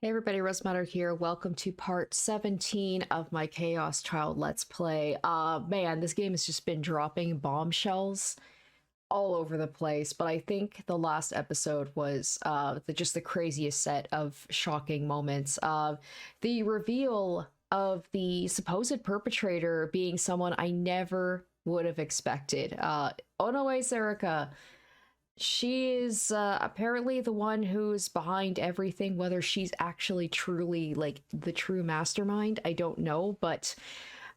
Hey everybody, Rosemary here. Welcome to part 17 of my Chaos Child Let's Play. Man, this game has just been dropping bombshells all over the place, but I think the last episode was just the craziest set of shocking moments. The reveal of the supposed perpetrator being someone I never would have expected. Onoe SERIKA. She is apparently the one who's behind everything. Whether she's actually truly like the true mastermind, I don't know. But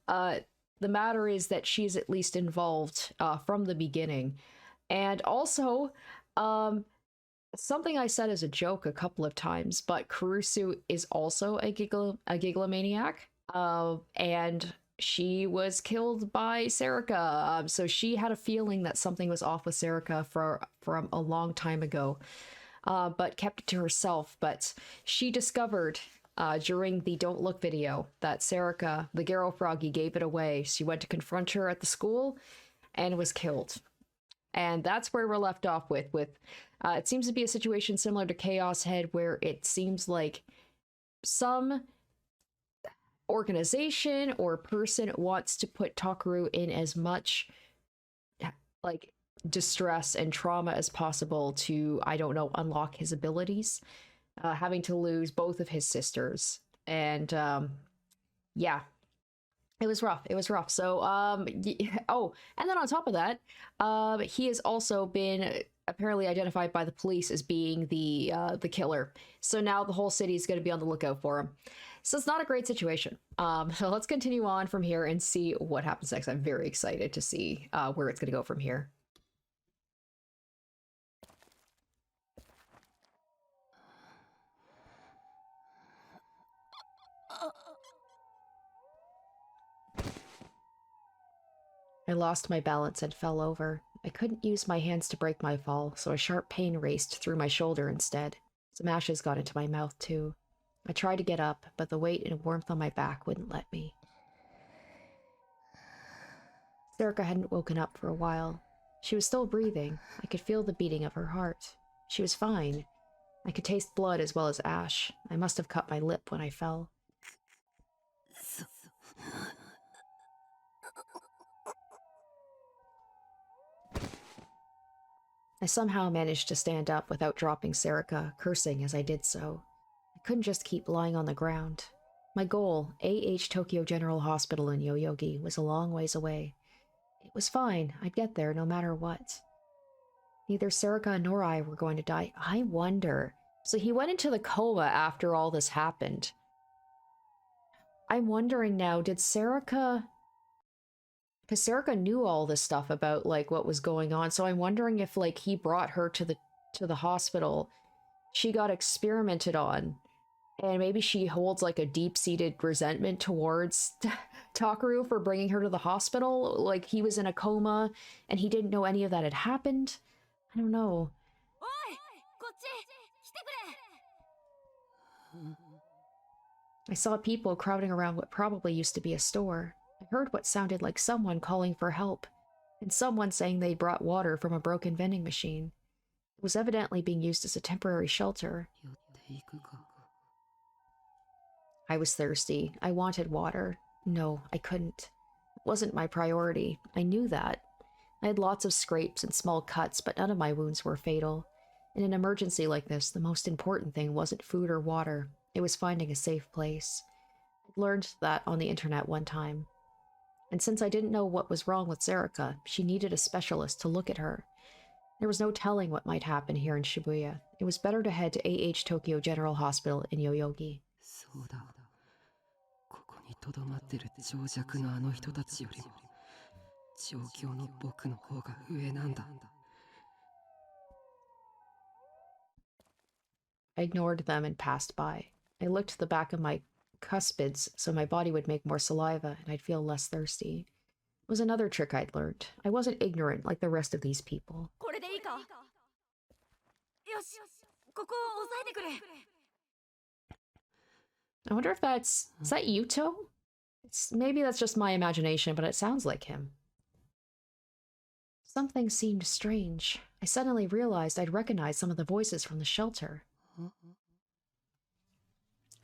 uh, the matter is that she's at least involved from the beginning. And also, um, something I said as a joke a couple of times, but Kurusu is also a gigglomaniac. And she was killed by SERIKA. So she had a feeling that something was off with SERIKA from a long time ago, but kept it to herself. But she discovered during the Don't Look video that SERIKA, the Garo Froggy, gave it away. She went to confront her at the school and was killed. And that's where we're left off with it seems to be a situation similar to Chaos Head, where it seems like some organization or person wants to put Takaru in as much like distress and trauma as possible to, I don't know, unlock his abilities, having to lose both of his sisters. And yeah, it was rough. It was rough. So oh, and then on top of that, he has also been apparently identified by the police as being the killer. So now the whole city is going to be on the lookout for him. So it's not a great situation. So let's continue on from here and see what happens next. I'm very excited to see where it's going to go from here. I lost my balance and fell over. I couldn't use my hands to break my fall, so a sharp pain raced through my shoulder instead. Some ashes got into my mouth, too. I tried to get up, but the weight and warmth on my back wouldn't let me. SERIKA hadn't woken up for a while. She was still breathing. I could feel the beating of her heart. She was fine. I could taste blood as well as ash. I must have cut my lip when I fell. I somehow managed to stand up without dropping SERIKA, cursing as I did so. I couldn't just keep lying on the ground. My goal, A.H. Tokyo General Hospital in Yoyogi, was a long ways away. It was fine. I'd get there no matter what. Neither SERIKA nor I were going to die. I wonder. So he went into the coma after all this happened. I'm wondering now, did SERIKA... Because SERIKA knew all this stuff about, like, what was going on, so I'm wondering if, like, he brought her to the hospital. She got experimented on, and maybe she holds, like, a deep-seated resentment towards Takaru for bringing her to the hospital. Like, he was in a coma, and he didn't know any of that had happened. I don't know. I saw people crowding around what probably used to be a store. I heard what sounded like someone calling for help, and someone saying they brought water from a broken vending machine. It was evidently being used as a temporary shelter. I was thirsty. I wanted water. No, I couldn't. It wasn't my priority. I knew that. I had lots of scrapes and small cuts, but none of my wounds were fatal. In an emergency like this, the most important thing wasn't food or water. It was finding a safe place. I'd learned that on the internet one time. And since I didn't know what was wrong with SERIKA, she needed a specialist to look at her. There was no telling what might happen here in Shibuya. It was better to head to A.H. Tokyo General Hospital in Yoyogi. I ignored them and passed by. I looked at the back of my cuspids so my body would make more saliva and I'd feel less thirsty. It was another trick I'd learned. I wasn't ignorant like the rest of these people. I wonder if that's... Is that Yuto? Maybe that's just my imagination, but it sounds like him. Something seemed strange. I suddenly realized I'd recognized some of the voices from the shelter.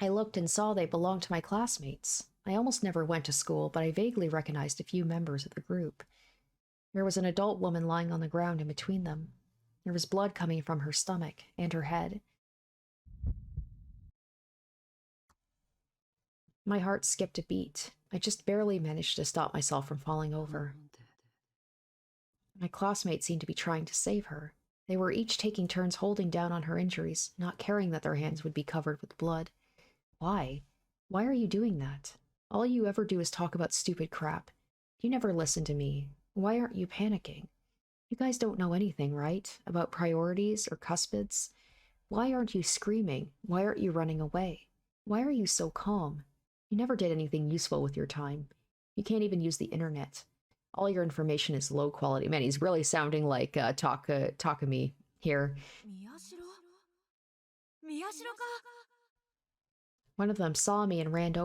I looked and saw they belonged to my classmates. I almost never went to school, but I vaguely recognized a few members of the group. There was an adult woman lying on the ground in between them. There was blood coming from her stomach and her head. My heart skipped a beat. I just barely managed to stop myself from falling over. My classmates seemed to be trying to save her. They were each taking turns holding down on her injuries, not caring that their hands would be covered with blood. Why? Why are you doing that? All you ever do is talk about stupid crap. You never listen to me. Why aren't you panicking? You guys don't know anything, right? About priorities or cuspids? Why aren't you screaming? Why aren't you running away? Why are you so calm? You never did anything useful with your time. You can't even use the internet. All your information is low quality. Man, he's really sounding like Takumi here. One of them saw me and ran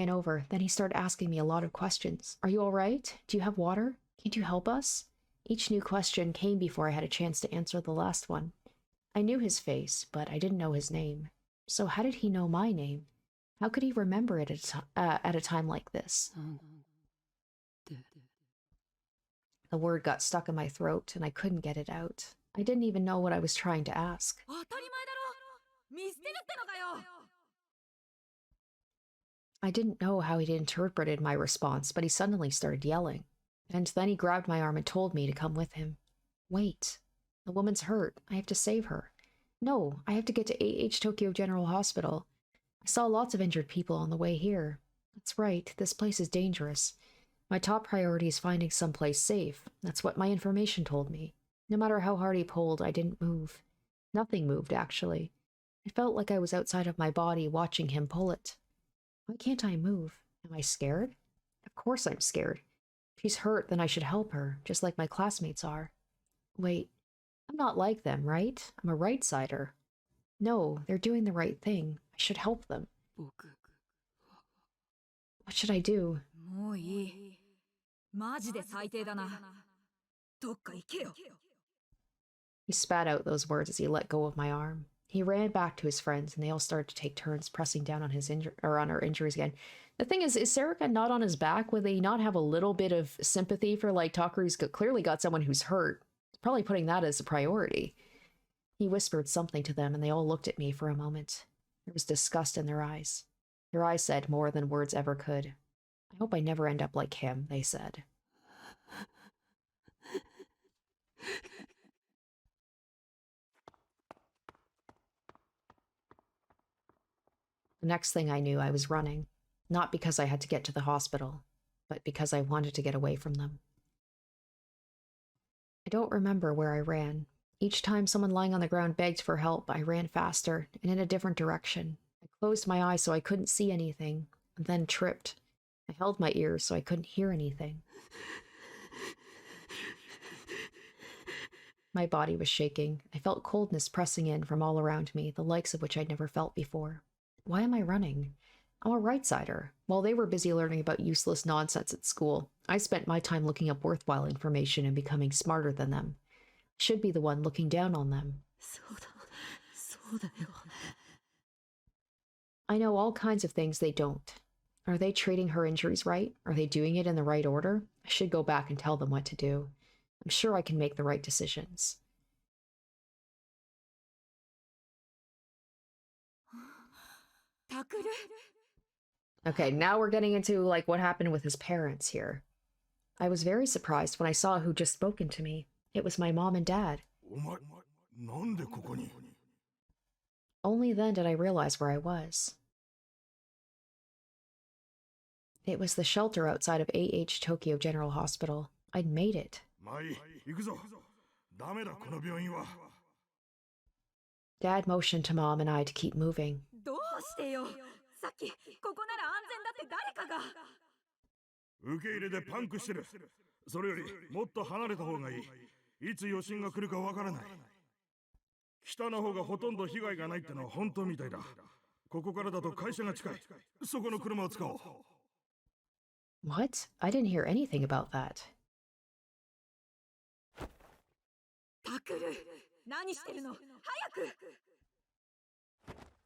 over. Then he started asking me a lot of questions. Are you all right? Do you have water? Can't you help us? Each new question came before I had a chance to answer the last one. I knew his face, but I didn't know his name. So how did he know my name? How could he remember it at a time like this? The word got stuck in my throat, and I couldn't get it out. I didn't even know what I was trying to ask. I didn't know how he'd interpreted my response, but he suddenly started yelling. And then he grabbed my arm and told me to come with him. Wait. The woman's hurt. I have to save her. No, I have to get to AH Tokyo General Hospital. I saw lots of injured people on the way here. That's right, this place is dangerous. My top priority is finding someplace safe. That's what my information told me. No matter how hard he pulled, I didn't move. Nothing moved, actually. I felt like I was outside of my body watching him pull it. Why can't I move? Am I scared? Of course I'm scared. If she's hurt, then I should help her, just like my classmates are. Wait, I'm not like them, right? I'm a right-sider. No, they're doing the right thing. I should help them. What should I do? He spat out those words as he let go of my arm. He ran back to his friends, and they all started to take turns pressing down on his on our injuries again. The thing is Serika not on his back? Would they not have a little bit of sympathy for, like, Takuru's clearly got someone who's hurt? Probably putting that as a priority. He whispered something to them, and they all looked at me for a moment. There was disgust in their eyes. Their eyes said more than words ever could. I hope I never end up like him, they said. The next thing I knew, I was running. Not because I had to get to the hospital, but because I wanted to get away from them. I don't remember where I ran. Each time someone lying on the ground begged for help, I ran faster and in a different direction. I closed my eyes so I couldn't see anything, and then tripped. I held my ears so I couldn't hear anything. My body was shaking. I felt coldness pressing in from all around me, the likes of which I'd never felt before. Why am I running? I'm a right-sider. While they were busy learning about useless nonsense at school, I spent my time looking up worthwhile information and becoming smarter than them. I should be the one looking down on them. I know all kinds of things they don't. Are they treating her injuries right? Are they doing it in the right order? I should go back and tell them what to do. I'm sure I can make the right decisions. Okay, now we're getting into, like, what happened with his parents here. I was very surprised when I saw who just spoken to me. It was my mom and dad. Only then did I realize where I was. It was the shelter outside of AH Tokyo General Hospital. I'd made it. Dad motioned to Mom and I to keep moving. What? I didn't hear anything about that.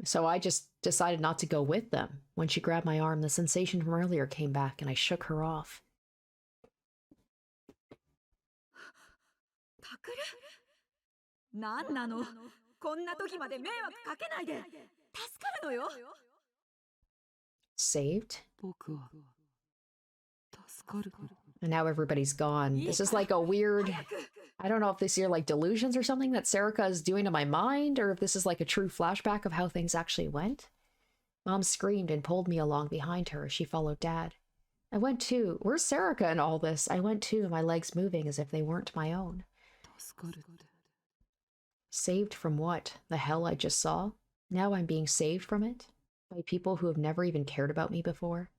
So I just decided not to go with them. When she grabbed my arm, the sensation from earlier came back and I shook her off. タクル、なんなの、こんな時まで迷惑かけないで。助かるのよ。Saved? 僕は助かる。 And now everybody's gone. This is like a weird... I don't know if these are like delusions or something that SERIKA is doing to my mind, or if this is like a true flashback of how things actually went. Mom screamed and pulled me along behind her as she followed Dad. I went too. Where's SERIKA in all this? I went too, my legs moving as if they weren't my own. Saved from what? The hell I just saw? Now I'm being saved from it? By people who have never even cared about me before?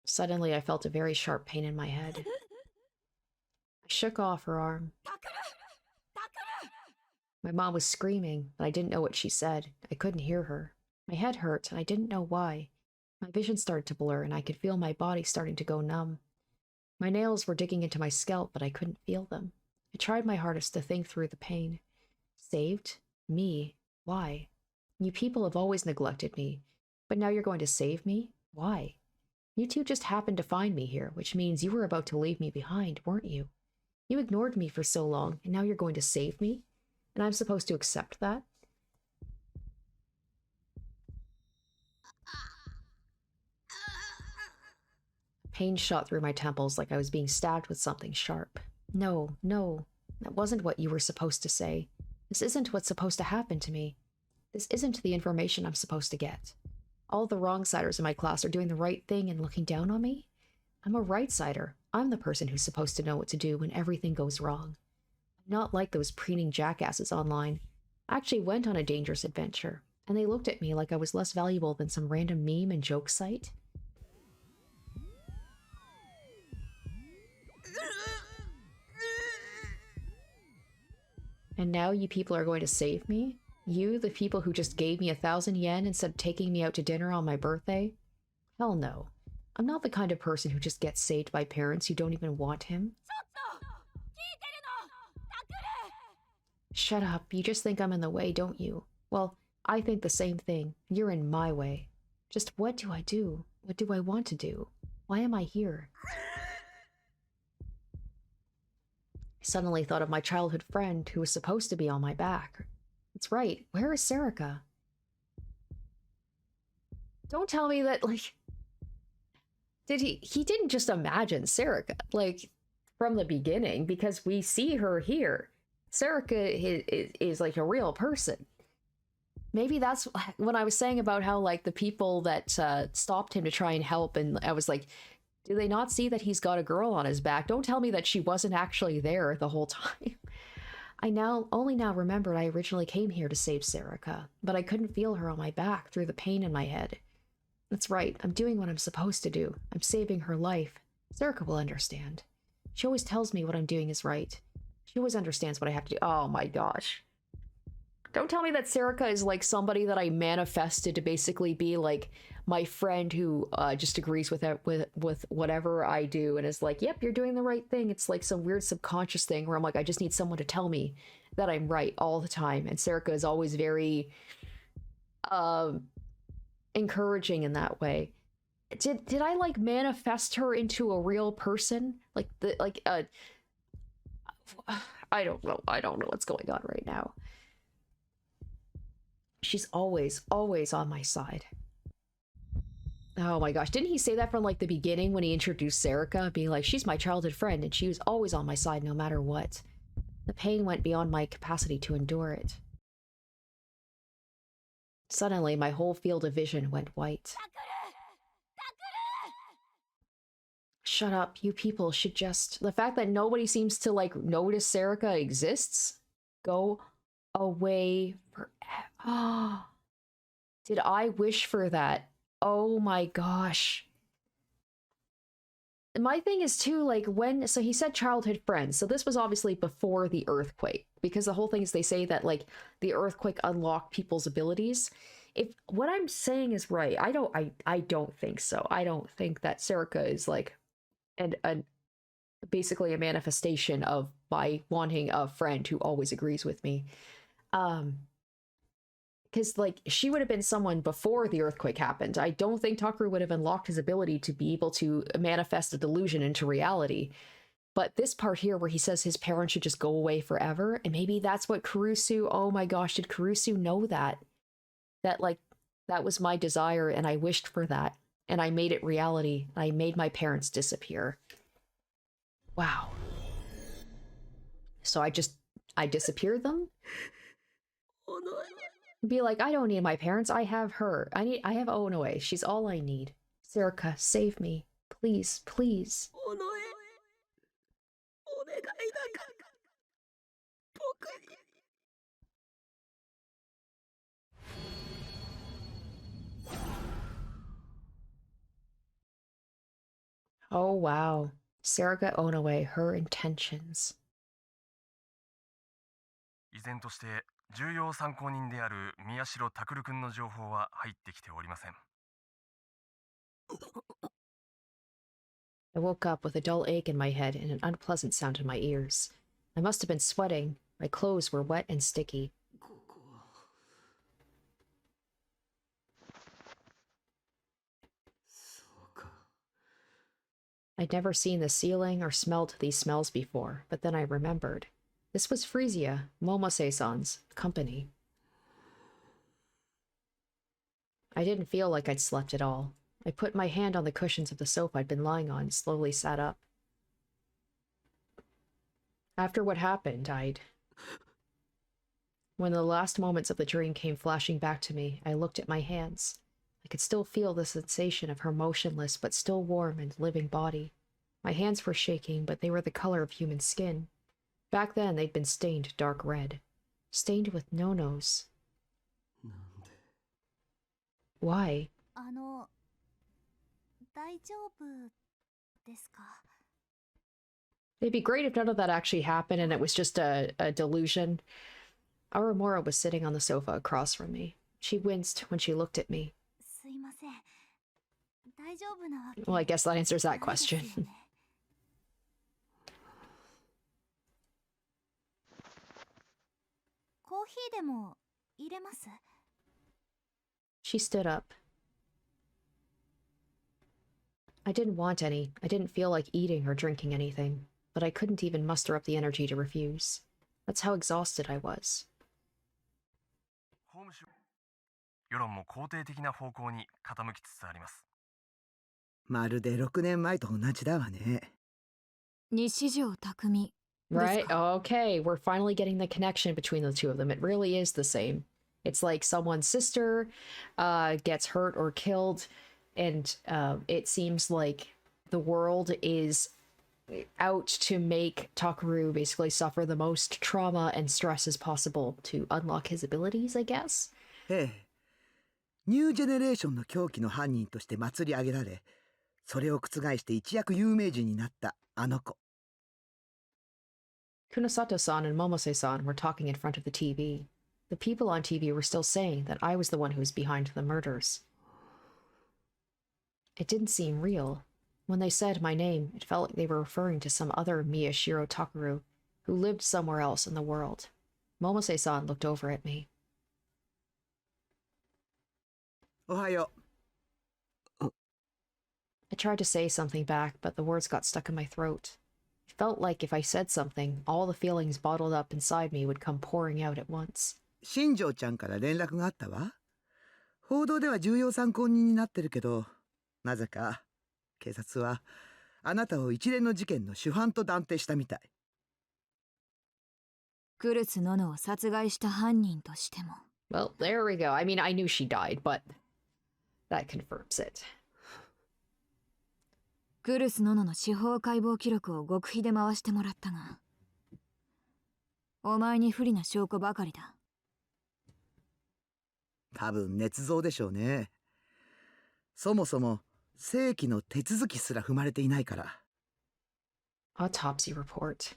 Suddenly, I felt a very sharp pain in my head. I shook off her arm. My mom was screaming, but I didn't know what she said. I couldn't hear her. My head hurt, and I didn't know why. My vision started to blur, and I could feel my body starting to go numb. My nails were digging into my scalp, but I couldn't feel them. I tried my hardest to think through the pain. Saved? Me? Why? You people have always neglected me, but now you're going to save me? Why? You two just happened to find me here, which means you were about to leave me behind, weren't you? You ignored me for so long, and now you're going to save me? And I'm supposed to accept that? Pain shot through my temples like I was being stabbed with something sharp. No, no, that wasn't what you were supposed to say. This isn't what's supposed to happen to me. This isn't the information I'm supposed to get. All the wrong-siders in my class are doing the right thing and looking down on me? I'm a right-sider. I'm the person who's supposed to know what to do when everything goes wrong. I'm not like those preening jackasses online. I actually went on a dangerous adventure, and they looked at me like I was less valuable than some random meme and joke site. And now you people are going to save me? You, the people who just gave me 1,000 yen instead of taking me out to dinner on my birthday? Hell no. I'm not the kind of person who just gets saved by parents who don't even want him. Shut up. You just think I'm in the way, don't you? Well, I think the same thing. You're in my way. Just what do I do? What do I want to do? Why am I here? I suddenly thought of my childhood friend who was supposed to be on my back. That's right. Where is SERIKA? Don't tell me that, like... He didn't just imagine SERIKA, like, from the beginning, because we see her here. SERIKA is like a real person. Maybe that's when I was saying about how, like, the people that stopped him to try and help, and I was like, do they not see that he's got a girl on his back? Don't tell me that she wasn't actually there the whole time. I only now remembered I originally came here to save SERIKA, but I couldn't feel her on my back through the pain in my head. That's right, I'm doing what I'm supposed to do. I'm saving her life. SERIKA will understand. She always tells me what I'm doing is right. She always understands what I have to do. Oh my gosh. Don't tell me that SERIKA is like somebody that I manifested to basically be like my friend who just agrees with whatever I do and is like, yep, you're doing the right thing. It's like some weird subconscious thing where I'm like, I just need someone to tell me that I'm right all the time. And SERIKA is always very encouraging in that way. Did I like manifest her into a real person? I don't know. I don't know what's going on right now. She's always on my side. Oh my gosh, didn't he say that from like the beginning when he introduced SERIKA, being like, she's my childhood friend and she was always on my side no matter what. The pain went beyond my capacity to endure it. Suddenly, my whole field of vision went white. Shut up, you people should just... The fact that nobody seems to, like, notice SERIKA exists? Go away forever. Did I wish for that? Oh my gosh. My thing is too, like, so he said childhood friends, so this was obviously before the earthquake, because the whole thing is they say that, like, the earthquake unlocked people's abilities. If what I'm saying is right, I don't think so. I don't think that SERIKA is, like, basically a manifestation of my wanting a friend who always agrees with me. Because like she would have been someone before the earthquake happened. I don't think Tucker would have unlocked his ability to be able to manifest a delusion into reality. But this part here where he says his parents should just go away forever, and maybe that's what Kurusu, oh my gosh, did Kurusu know that? That like that was my desire and I wished for that and I made it reality. I made my parents disappear. Wow. So I disappeared them? Be like, I don't need my parents. I have her. I have Onoe. She's all I need. Serika, save me. Please, please. Oh wow. Serika Onoe, her intentions. 依然として重要参考人である宮代拓君の情報は入ってきておりません。I woke up with a dull ache in my head and an unpleasant sound in my ears. I must have been sweating. My clothes were wet and sticky. I'd never seen the ceiling or smelled these smells before, but then I remembered. This was Frisia, Momose-san's company. I didn't feel like I'd slept at all. I put my hand on the cushions of the sofa I'd been lying on and slowly sat up. After what happened, When the last moments of the dream came flashing back to me, I looked at my hands. I could still feel the sensation of her motionless but still warm and living body. My hands were shaking, but they were the color of human skin. Back then, they'd been stained dark red. Stained with no-nos. Why? 大丈夫ですか? It'd be great if none of that actually happened and it was just a delusion. Aramura was sitting on the sofa across from me. She winced when she looked at me. すいません。大丈夫なわけ Well, I guess that answers that ないですよ question. ね。コーヒーでも入れます? She stood up. I didn't want any. I didn't feel like eating or drinking anything, but I couldn't even muster up the energy to refuse. That's how exhausted I was. 法務省世論も肯定的な方向に傾きつつあります。まるで6年前と同じだわね。西條匠 Right? Okay, we're finally getting the connection between the two of them. It really is the same. It's like someone's sister gets hurt or killed, and it seems like the world is out to make Takaru basically suffer the most trauma and stress as possible to unlock his abilities, I guess. ええ。ニュージェネレーションの狂気の犯人として祭り上げられ、それを覆して一躍有名人になったあの子。Kunosato-san and Momose-san were talking in front of the TV. The people on TV were still saying that I was the one who was behind the murders. It didn't seem real. When they said my name, it felt like they were referring to some other Miyashiro Takaru, who lived somewhere else in the world. Momose-san looked over at me. おはよう。 I tried to say something back, but the words got stuck in my throat. It felt like if I said something, all the feelings bottled up inside me would come pouring out at once. 新庄ちゃんから連絡があったわ。報道では重要参考人になってるけど、なぜか警察はあなたを一連の事件の主犯と断定したみたい。クルス・ノノを殺害した犯人としても Well, there we go. I mean, I knew she died, but that confirms it. クルス・ノノの司法解剖記録を極秘で回してもらったが、お前に不利な証拠ばかりだ。多分捏造でしょうね。そもそも正規の手続きすら踏まれていないから。Autopsy report.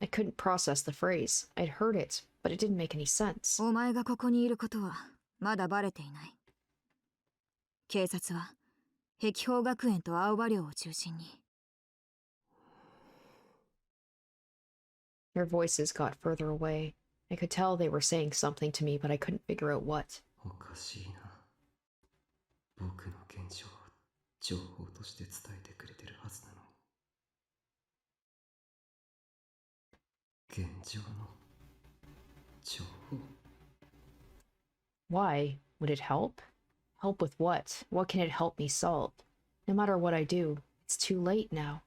I couldn't process the phrase. I'd heard it, but it didn't make any sense. お前がここにいることはまだバレていない。警察は碧峰学園と青葉寮を中心に Their voices got further away. I could tell they were saying something to me, but I couldn't figure out what. おかしいな。僕の現状を情報として伝えてくれてるはずなのに。現状の情報 Why? Would it help? Help with what? What can it help me solve? No matter what I do, it's too late now.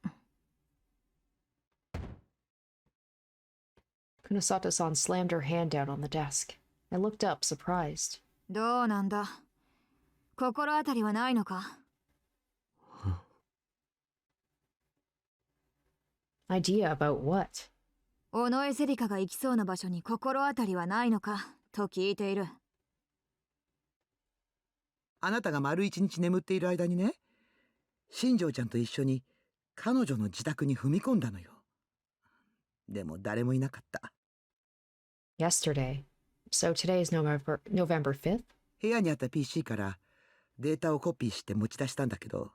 Kunosato-san slammed her hand down on the desk. I looked up, surprised. どうなんだ。心当たりはないのか。Idea about what? 尾上セリカが行きそうな場所に心当たりはないのかと聞いている。あなたが丸一日眠っている間にね、新庄ちゃんと一緒に彼女の自宅に踏み込んだのよ。でも誰もいなかった。Yesterday. So today is November 5th? 部屋にあった PC からデータをコピーして持ち出したんだけど、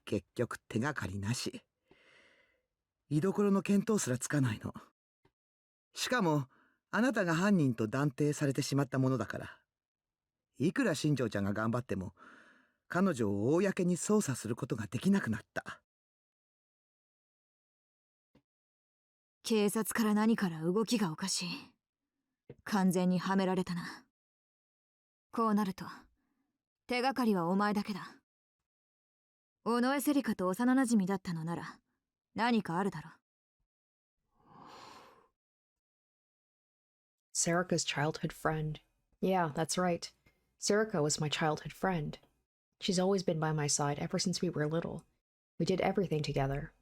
結局手がかりなし。居所の見当すらつかないの。しかもあなたが犯人と断定されてしまったものだから、いくら新庄ちゃんが頑張っても彼女を公に捜査することができなくなった。警察から何から動きがおかしい。完全にはめられたな。こうなると手がかりはお前だけだ。尾上セリカと幼なじみだったのなら何かあるだろう。Serika's childhood friend. Yeah, that's right. Serika was my childhood friend. She's always been by my side ever since we were little. We did everything together.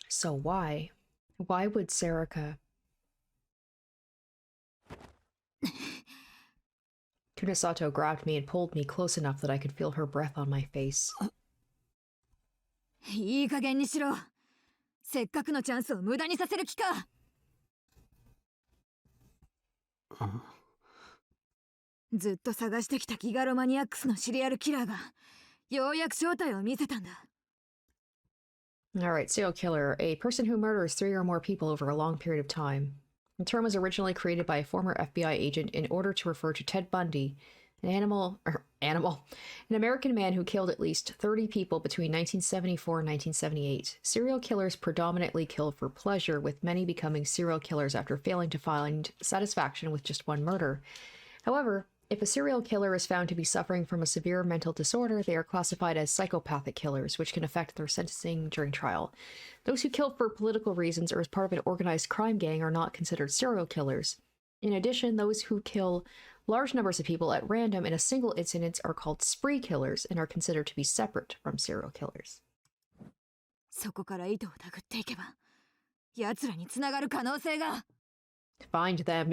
So why? Why would Serika... Kunosato grabbed me and pulled me close enough that I could feel her breath on my face. いい加減にしろ。せっかくのチャンスを無駄にさせる気か。ずっと探してきたギガロマニアックスのシリアルキラーがようやく正体を見せたんだ。Alright, serial killer, a person who murders 3 or more people over a long period of time. The term was originally created by a former FBI agent in order to refer to Ted Bundy, an American man who killed at least 30 people between 1974 and 1978. Serial killers predominantly kill for pleasure, with many becoming serial killers after failing to find satisfaction with just one murder. However, if a serial killer is found to be suffering from a severe mental disorder, they are classified as psychopathic killers, which can affect their sentencing during trial. Those who kill for political reasons or as part of an organized crime gang are not considered serial killers. In addition, those who kill large numbers of people at random in a single incident are called spree killers and are considered to be separate from serial killers. そこから糸をたぐっていけば、奴らに繋がる可能性が。Find them.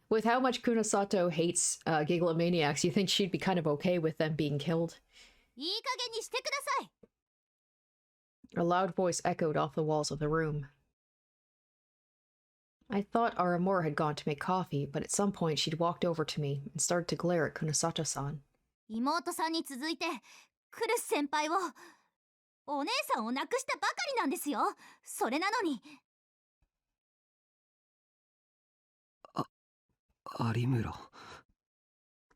With how much Kunosato hates gigalomaniacs, you think she'd be kind of okay with them being killed? いい加減にしてください。A loud voice echoed off the walls of the room. I thought Aramura had gone to make coffee, but at some point she'd walked over to me and started to glare at Kunosato-san. 妹さんに続いてクルス先輩をお姉さんを亡くしたばかりなんですよ。それなのに。有村。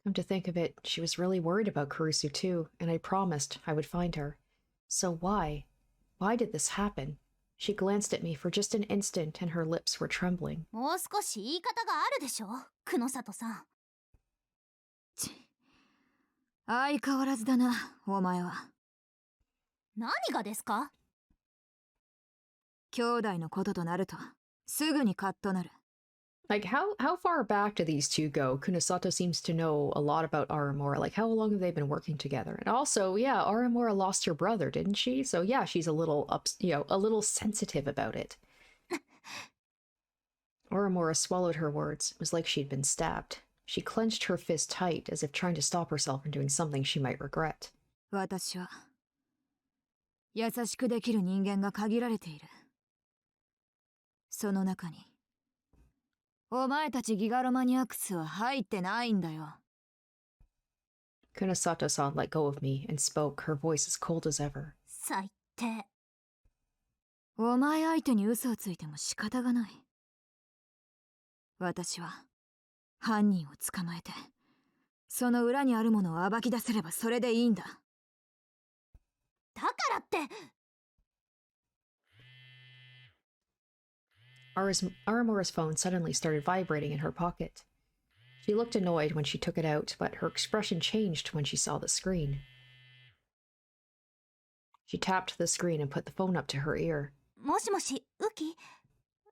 Come to think of it, she was really worried about Kurusu too, and I promised I would find her. So why? Why did this happen? She glanced at me for just an instant and her lips were trembling. もう少し言い方があるでしょ、久野里さん。相変わらずだな、お前は。何がですか？兄弟のこととなるとすぐにカッとなる。Like, how far back do these two go? Kunosato seems to know a lot about Aramura. Like, how long have they been working together? And also, yeah, Aramura lost her brother, didn't she? So yeah, she's a little a little sensitive about it. Aramura swallowed her words. It was like she'd been stabbed. She clenched her fist tight, as if trying to stop herself from doing something she might regret. 私は優しくできる人間が限られている。その中にお前たちギガロマニアクスは入ってないんだよ。Kunosato-san let go of me and spoke, her voice as cold as ever. 最低。お前相手に嘘をついても仕方がない。私は犯人を捕まえて、その裏にあるものを暴き出せればそれでいいんだ。だからって。Aramora's phone suddenly started vibrating in her pocket. She looked annoyed when she took it out, but her expression changed when she saw the screen. She tapped the screen and put the phone up to her ear. もしもし、ウキ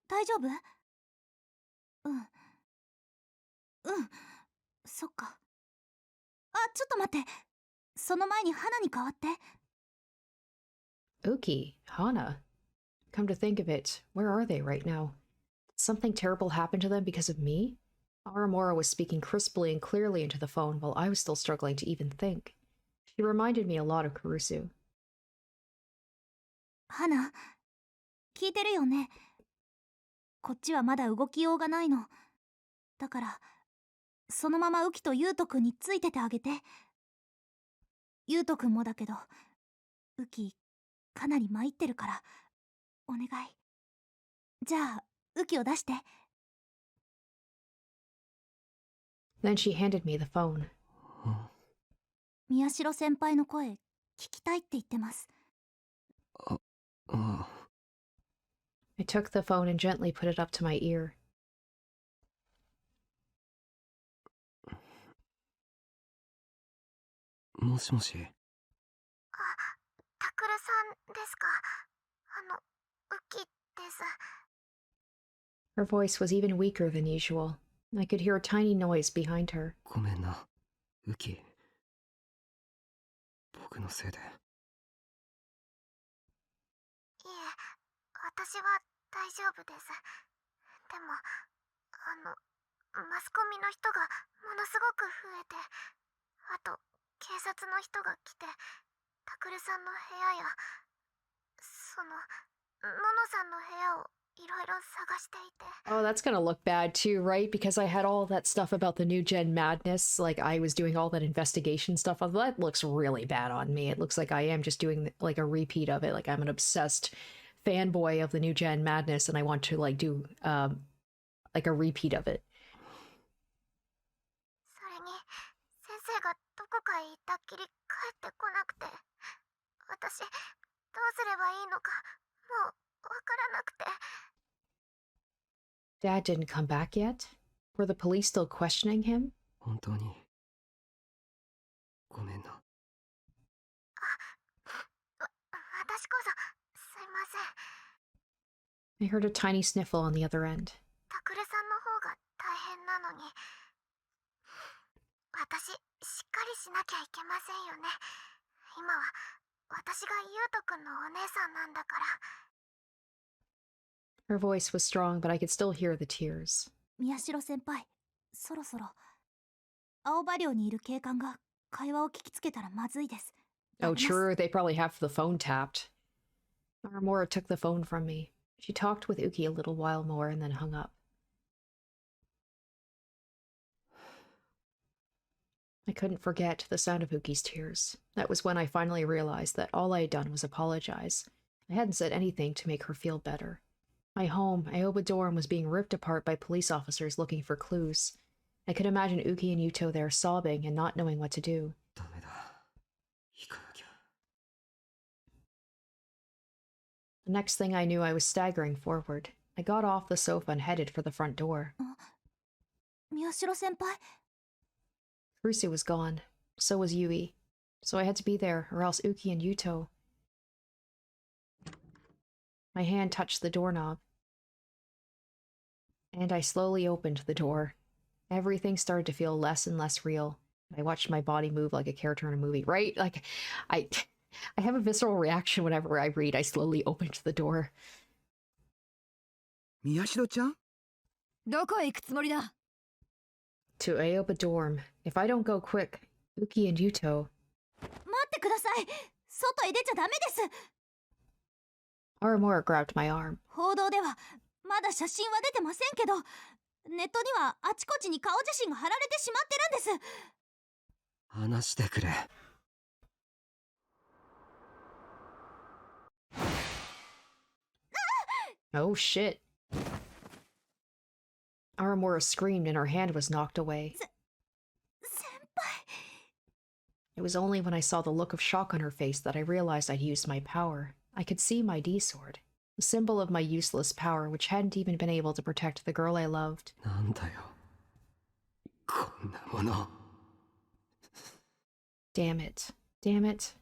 大丈夫？そっか。あ、ちょっと待って。その前に花に代わって。Uki, Hana. Come to think of it, where are they right now? Did something terrible happen to them because of me? Aramora was speaking crisply and clearly into the phone while I was still struggling to even think. She reminded me a lot of Kurusu. 花、聞いてるよね。こっちはまだ動きようがないの。だから、そのままウキとユウトくんについててあげて。ユウトくんもだけど、ウキ、かなり参ってるから、お願い。じゃあ、ウキを出して。Then she handed me the phone. 宮代先輩の声、聞きたいって言ってます。I took the phone and gently put it up to my ear. もしもし。あ、タクルさんですか。ウキです。Her voice was even weaker than usual. I could hear a tiny noise behind her. ごめんな、ウキ。僕のせいで。いえ、私は大丈夫です。でも、マスコミの人がものすごく増えて、あと、警察の人が来て、タクルさんの部屋や、ののさんの部屋をいろいろ探していて。Oh, that's gonna look bad too, right? Because I had all that stuff about the new gen madness. Like, I was doing all that investigation stuff. That looks really bad on me. It looks like I am just doing like a repeat of it. Like, I'm an obsessed fanboy of the new gen madness, and I want to like do like a repeat of it. それに、先生がどこかへ行ったっきり帰ってこなくて、私、どうすればいいのか、もうわからなくて。Dad didn't come back yet? Were the police still questioning him? 本当にごめんな。私こそすいません。 I heard a tiny sniffle on the other end. タクルさんの方が大変なのに、私しっかりしなきゃいけませんよね。今は私がユウトくんのお姉さんなんだから。 Her voice was strong, but I could still hear the tears. 宮代先輩、そろそろ。青葉寮にいる警官が会話を聞きつけたらまずいです。Oh, true. They probably have the phone tapped. Aramora took the phone from me. She talked with Uki a little while more and then hung up. I couldn't forget the sound of Uki's tears. That was when I finally realized that all I had done was apologize. I hadn't said anything to make her feel better. My home, I opened the door and was being ripped apart by police officers looking for clues. I could imagine Uki and Yuto there sobbing and not knowing what to do. ダメだ。行かなきゃ。The next thing I knew, I was staggering forward. I got off the sofa and headed for the front door. 宮代先輩。Kurusu was gone. So was Yui. So I had to be there, or else Uki and Yuto. My hand touched the doorknob. And I slowly opened the door. Everything started to feel less and less real. I watched my body move like a character in a movie, right? Like, I have a visceral reaction whenever I read. I slowly opened the door. 宮代ちゃん？どこへ行くつもりだ？ To Aoba dorm. If I don't go quick, Uki and Yuto. 待ってください。外へ出ちゃダメです。 Aramora grabbed my arm. 報道ではまだ写真は出てませんけど、ネットにはあちこちに顔写真が貼られてしまってるんです。話してくれ。Oh shit. Aramura screamed and her hand was knocked away. It was only when I saw the look of shock on her face that I realized I'd used my power. I could see my D-sword, a symbol of my useless power which hadn't even been able to protect the girl I loved. なんだよ。こんなもの。Damn it. Damn it.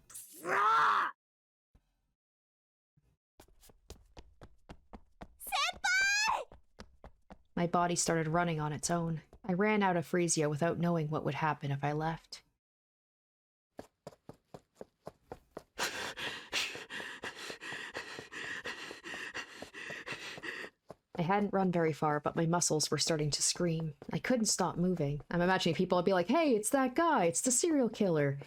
My body started running on its own. I ran out of Frisia without knowing what would happen if I left. I hadn't run very far, but my muscles were starting to scream. I couldn't stop moving. I'm imagining people would be like, hey, it's that guy, it's the serial killer.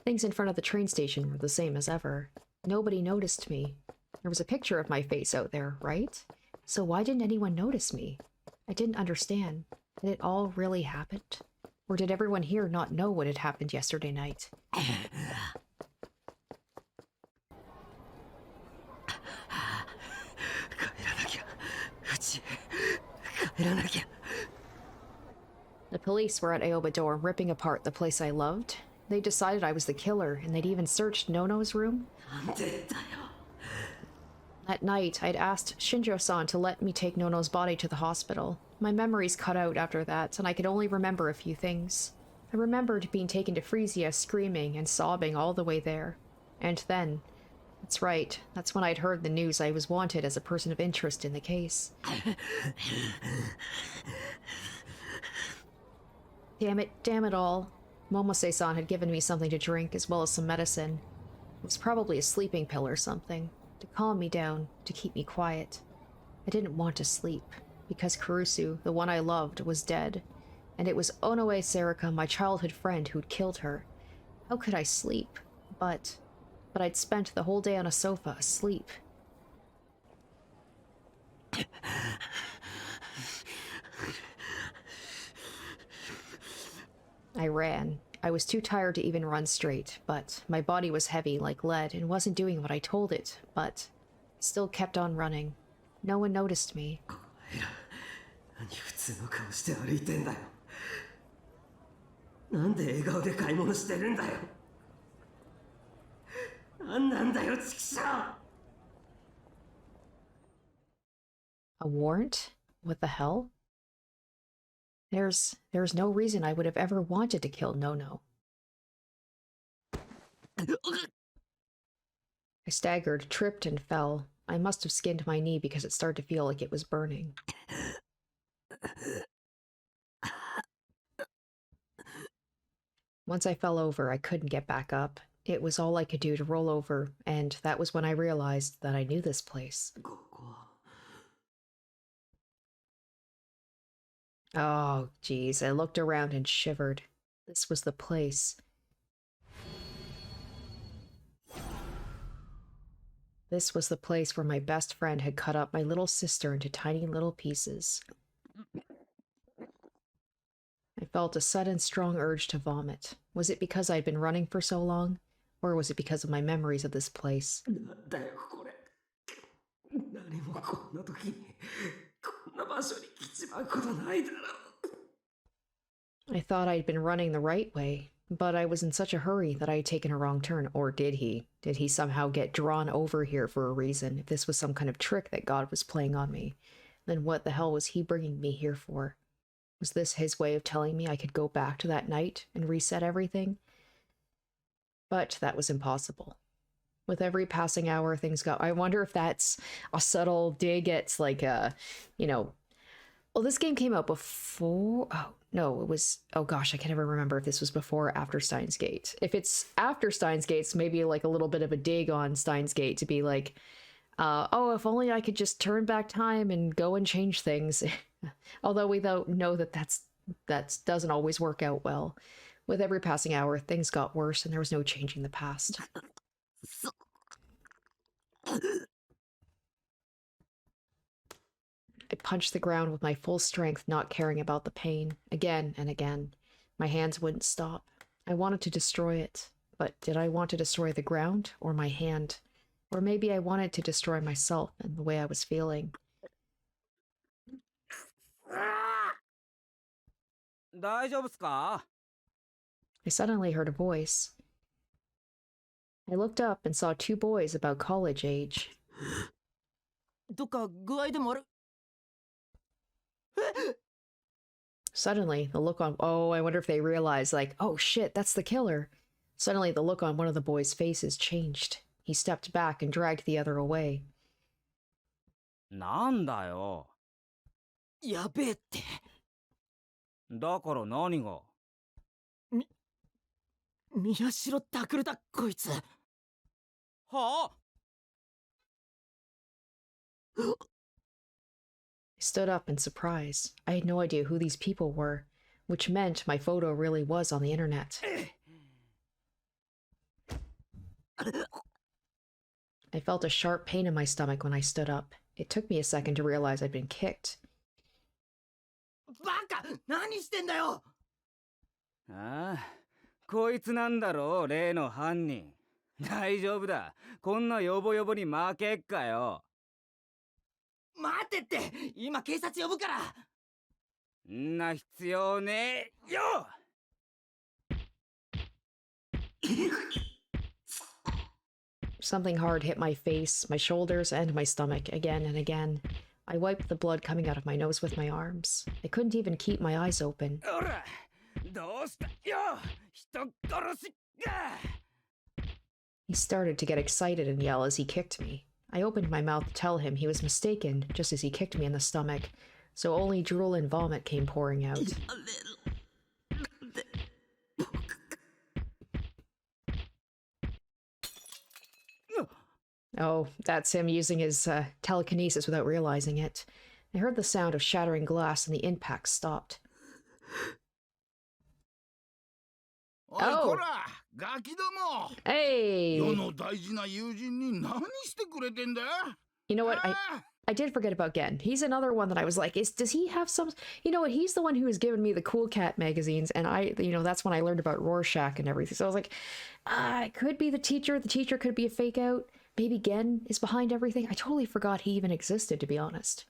Things in front of the train station were the same as ever. Nobody noticed me. There was a picture of my face out there, right? So why didn't anyone notice me? I didn't understand. Had it all really happened? Or did everyone here not know what had happened yesterday night? The police were at Aoba Door ripping apart the place I loved. They decided I was the killer, and they'd even searched Nono's room. At night, I'd asked Shinjo-san to let me take Nono's body to the hospital. My memories cut out after that, and I could only remember a few things. I remembered being taken to Frisia screaming and sobbing all the way there. And then, that's right, that's when I'd heard the news I was wanted as a person of interest in the case. Damn it all. Momose-san had given me something to drink as well as some medicine. It was probably a sleeping pill or something, to calm me down, to keep me quiet. I didn't want to sleep, because Kurusu, the one I loved, was dead, and it was Onoe SERIKA, my childhood friend, who'd killed her. How could I sleep? But I'd spent the whole day on a sofa, asleep. I ran. I was too tired to even run straight, but my body was heavy like lead and wasn't doing what I told it, but I still kept on running. No one noticed me. A warrant? What the hell? There's no reason I would have ever wanted to kill Nono. I staggered, tripped, and fell. I must have skinned my knee because it started to feel like it was burning. Once I fell over, I couldn't get back up. It was all I could do to roll over, and that was when I realized that I knew this place. Oh, geez, I looked around and shivered. This was the place. This was the place where my best friend had cut up my little sister into tiny little pieces. I felt a sudden strong urge to vomit. Was it because I'd been running for so long? Or was it because of my memories of this place? I thought I'd been running the right way, but I was in such a hurry that I had taken a wrong turn. Or did he? Did he somehow get drawn over here for a reason? If this was some kind of trick that God was playing on me, then what the hell was he bringing me here for? Was this his way of telling me I could go back to that night and reset everything? But that was impossible. With every passing hour, things got... I wonder if that's a subtle dig at, like, well, this game came out before... Oh, no, it was... Oh, gosh, I can't ever remember if this was before or after Steins Gate. If it's after Steins Gate, it's maybe, like, a little bit of a dig on Steins Gate to be like, oh, if only I could just turn back time and go and change things. Although we know that that doesn't always work out well. With every passing hour, things got worse and there was no changing the past. I punched the ground with my full strength, not caring about the pain, again and again. My hands wouldn't stop. I wanted to destroy it, but did I want to destroy the ground or my hand? Or maybe I wanted to destroy myself and the way I was feeling. 大丈夫っすか? I suddenly heard a voice. I looked up and saw two boys about college age. どっか具合でもある? Suddenly, the look on... Oh, I wonder if they realized, like, oh shit, that's the killer. Suddenly, the look on one of the boys' faces changed. He stepped back and dragged the other away. なんだよ。やべえって。だから何が？宮代拓だ、こいつ。はあ？ I stood up in surprise. I had no idea who these people were, which meant my photo really was on the internet. I felt a sharp pain in my stomach when I stood up. It took me a second to realize I'd been kicked. バカ！何してんだよ！ああ、こいつなんだろう、例の犯人。大丈夫だ。こんなヨボヨボに負けっかよ。待てって！今警察呼ぶから！んな必要ねえよSomething hard hit my face, my shoulders, and my stomach again and again. I wiped the blood coming out of my nose with my arms. I couldn't even keep my eyes open. ほら、どうしたよ、人殺しが。 He started to get excited and yell as he kicked me. I opened my mouth to tell him he was mistaken just as he kicked me in the stomach, so only drool and vomit came pouring out. Oh, that's him using his telekinesis without realizing it. I heard the sound of shattering glass and the impact stopped. Oh! Hey! You know what? I did forget about Gen. He's another one that I was like, does he have some... You know what? He's the one who has given me the Cool Cat magazines, and that's when I learned about Rorschach and everything. So I was like, it could be the teacher. The teacher could be a fake out. Maybe Gen is behind everything. I totally forgot he even existed, to be honest.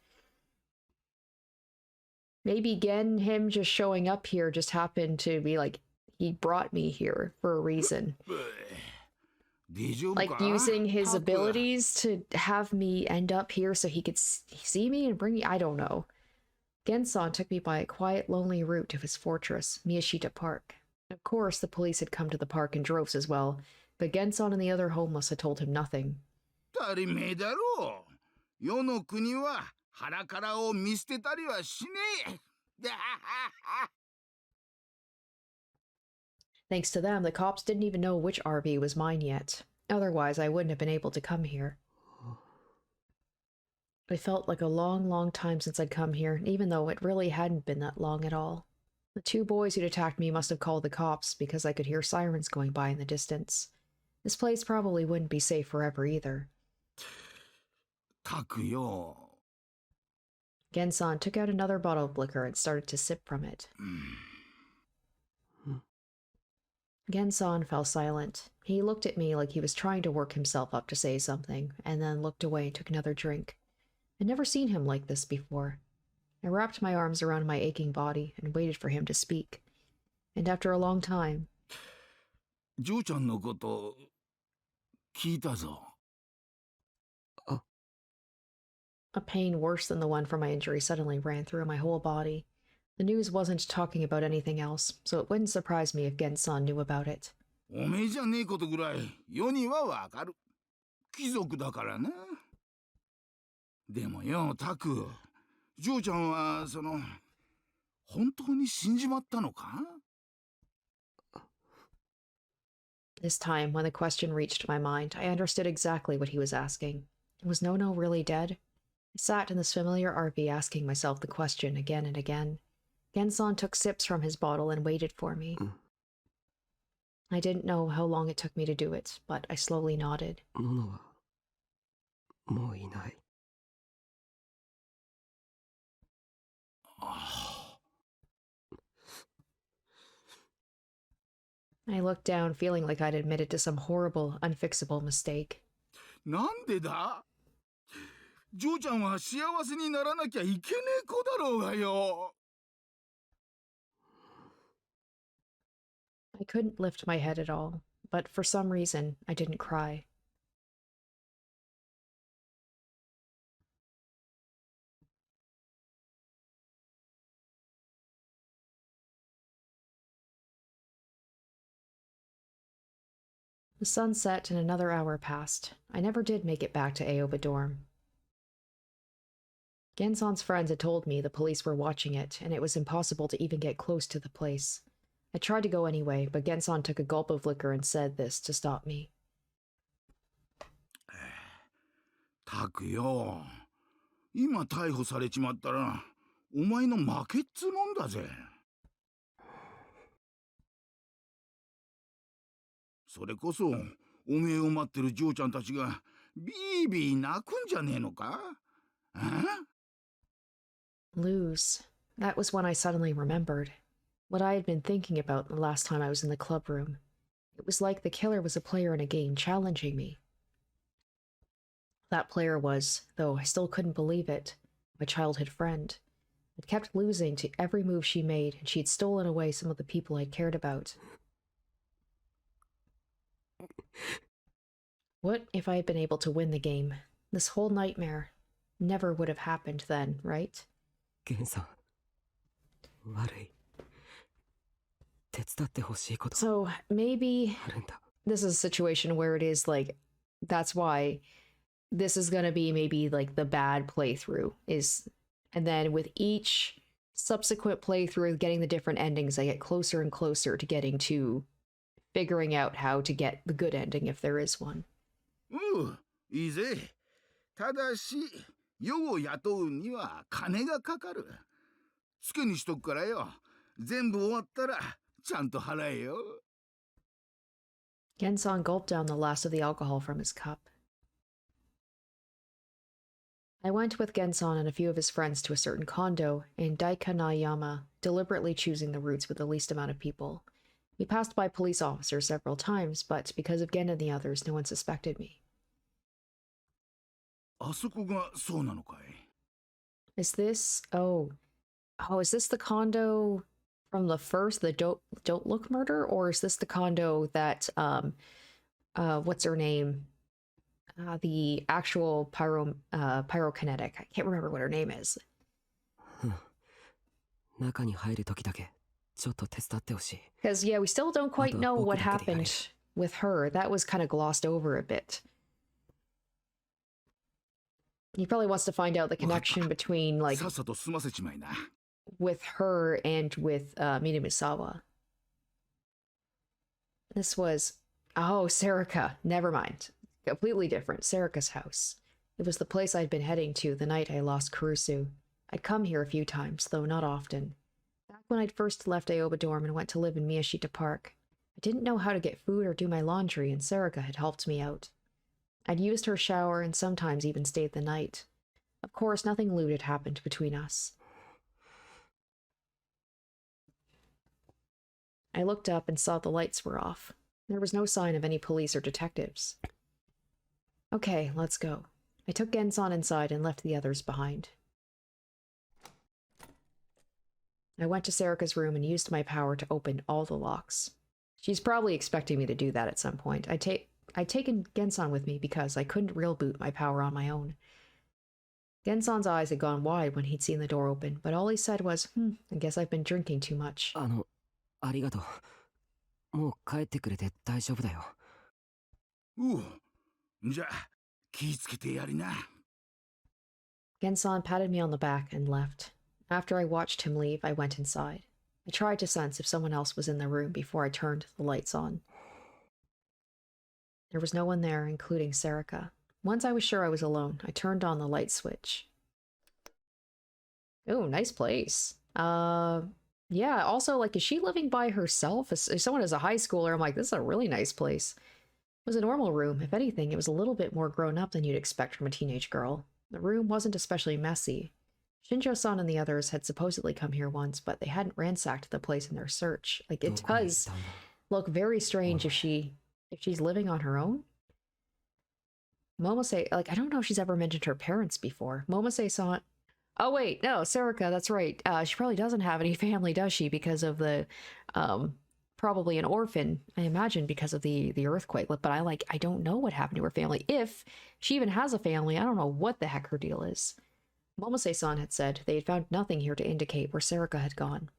Maybe Gen, him just showing up here, just happened to be like, he brought me here for a reason. Like using his abilities to have me end up here so he could see me and bring me. I don't know. Gen-san took me by a quiet, lonely route to his fortress, Miyashita Park. Of course, the police had come to the park in droves as well, but Gen-san and the other homeless had told him nothing. Thanks to them, the cops didn't even know which RV was mine yet. Otherwise, I wouldn't have been able to come here. It felt like a long, long time since I'd come here, even though it really hadn't been that long at all. The two boys who'd attacked me must have called the cops because I could hear sirens going by in the distance. This place probably wouldn't be safe forever either. Gen-san took out another bottle of liquor and started to sip from it. Gen-san fell silent. He looked at me like he was trying to work himself up to say something, and then looked away and took another drink. I'd never seen him like this before. I wrapped my arms around my aching body and waited for him to speak. And after a long time... A pain worse than the one from my injury suddenly ran through my whole body. The news wasn't talking about anything else, so it wouldn't surprise me if Gen-san knew about it. This time, when the question reached my mind, I understood exactly what he was asking. Was Nono really dead? I sat in this familiar RV asking myself the question again and again. Gen-san took sips from his bottle and waited for me. I didn't know how long it took me to do it, but I slowly nodded. I looked down, feeling like I'd admitted to some horrible, unfixable mistake. I couldn't lift my head at all, but for some reason, I didn't cry. The sun set and another hour passed. I never did make it back to Aoba dorm. Genson's friends had told me the police were watching it, and it was impossible to even get close to the place. I tried to go anyway, but Genson took a gulp of liquor and said this to stop me. たくよ、今逮捕されちまったらお前の負けっつうもんだぜ。それこそおめえを待ってる嬢ちゃんたちがビービー泣くんじゃねえのか？ Lose. That was when I suddenly remembered what I had been thinking about the last time I was in the club room. It was like the killer was a player in a game challenging me. That player was, though I still couldn't believe it, my childhood friend. I'd kept losing to every move she made, and she'd stolen away some of the people I'd cared about. What if I had been able to win the game? This whole nightmare never would have happened then, right? ゲンさん、悪い。手伝ってほしいこと So maybe あるんだ。 this is a situation where it is like, that's why this is gonna be maybe like the bad playthrough is, and then with each subsequent playthrough getting the different endings, I get closer and closer to getting to figuring out how to get the good ending if there is one. いいぜ。ただし世を雇うには金がかかる。つけにしとくからよ。全部終わったらちゃんと払えよ。 Genson gulped down the last of the alcohol from his cup. I went with Genson and a few of his friends to a certain condo in Daikanayama, deliberately choosing the routes with the least amount of people. We passed by police officers several times, but because of Gen and the others, no one suspected me. あそこがそうなのかい? Is this... is this the condo from the first, the Don't Look murder? Or is this the condo that, what's her name? The actual pyrokinetic. I can't remember what her name is. 中に入る時だけちょっと手伝ってほしい。 Because, yeah, we still don't quite know what happened with her. That was kind of glossed over a bit. He probably wants to find out the connection between, like, さっさと済ませちまいな。 with her and with Minamusawa. This was... Oh, SERIKA. Never mind. Completely different. SERIKA's house. It was the place I'd been heading to the night I lost Kurusu. I'd come here a few times, though not often. Back when I'd first left Aoba dorm and went to live in Miyashita Park, I didn't know how to get food or do my laundry, and SERIKA had helped me out. I'd used her shower and sometimes even stayed the night. Of course, nothing lewd had happened between us. I looked up and saw the lights were off. There was no sign of any police or detectives. Okay, let's go. I took Genson inside and left the others behind. I went to SERIKA's room and used my power to open all the locks. She's probably expecting me to do that at some point. I'd taken Genson with me because I couldn't real boot my power on my own. Genson's eyes had gone wide when he'd seen the door open, but all he said was, I guess I've been drinking too much. ありがとう。もう帰ってくれて大丈夫だよ。じゃあ気ぃつけてやりな。 Genson patted me on the back and left. After I watched him leave, I went inside. I tried to sense if someone else was in the room before I turned the lights on. There was no one there, including SERIKA. Once I was sure I was alone, I turned on the light switch. Oh, nice place. Yeah, also, like, is she living by herself? As someone as a high schooler, I'm like, this is a really nice place. It was a normal room. If anything, it was a little bit more grown up than you'd expect from a teenage girl. The room wasn't especially messy. Shinjo-san and the others had supposedly come here once, but they hadn't ransacked the place in their search. Like, it does look very strange if she's living on her own. Momose, like, I don't know if she's ever mentioned her parents before. Momose-san... Oh, wait, no, SERIKA, that's right. She probably doesn't have any family, does she? Because of the probably an orphan, I imagine, because of the earthquake. But I don't know what happened to her family. If she even has a family, I don't know what the heck her deal is. Momose-san had said they had found nothing here to indicate where SERIKA had gone.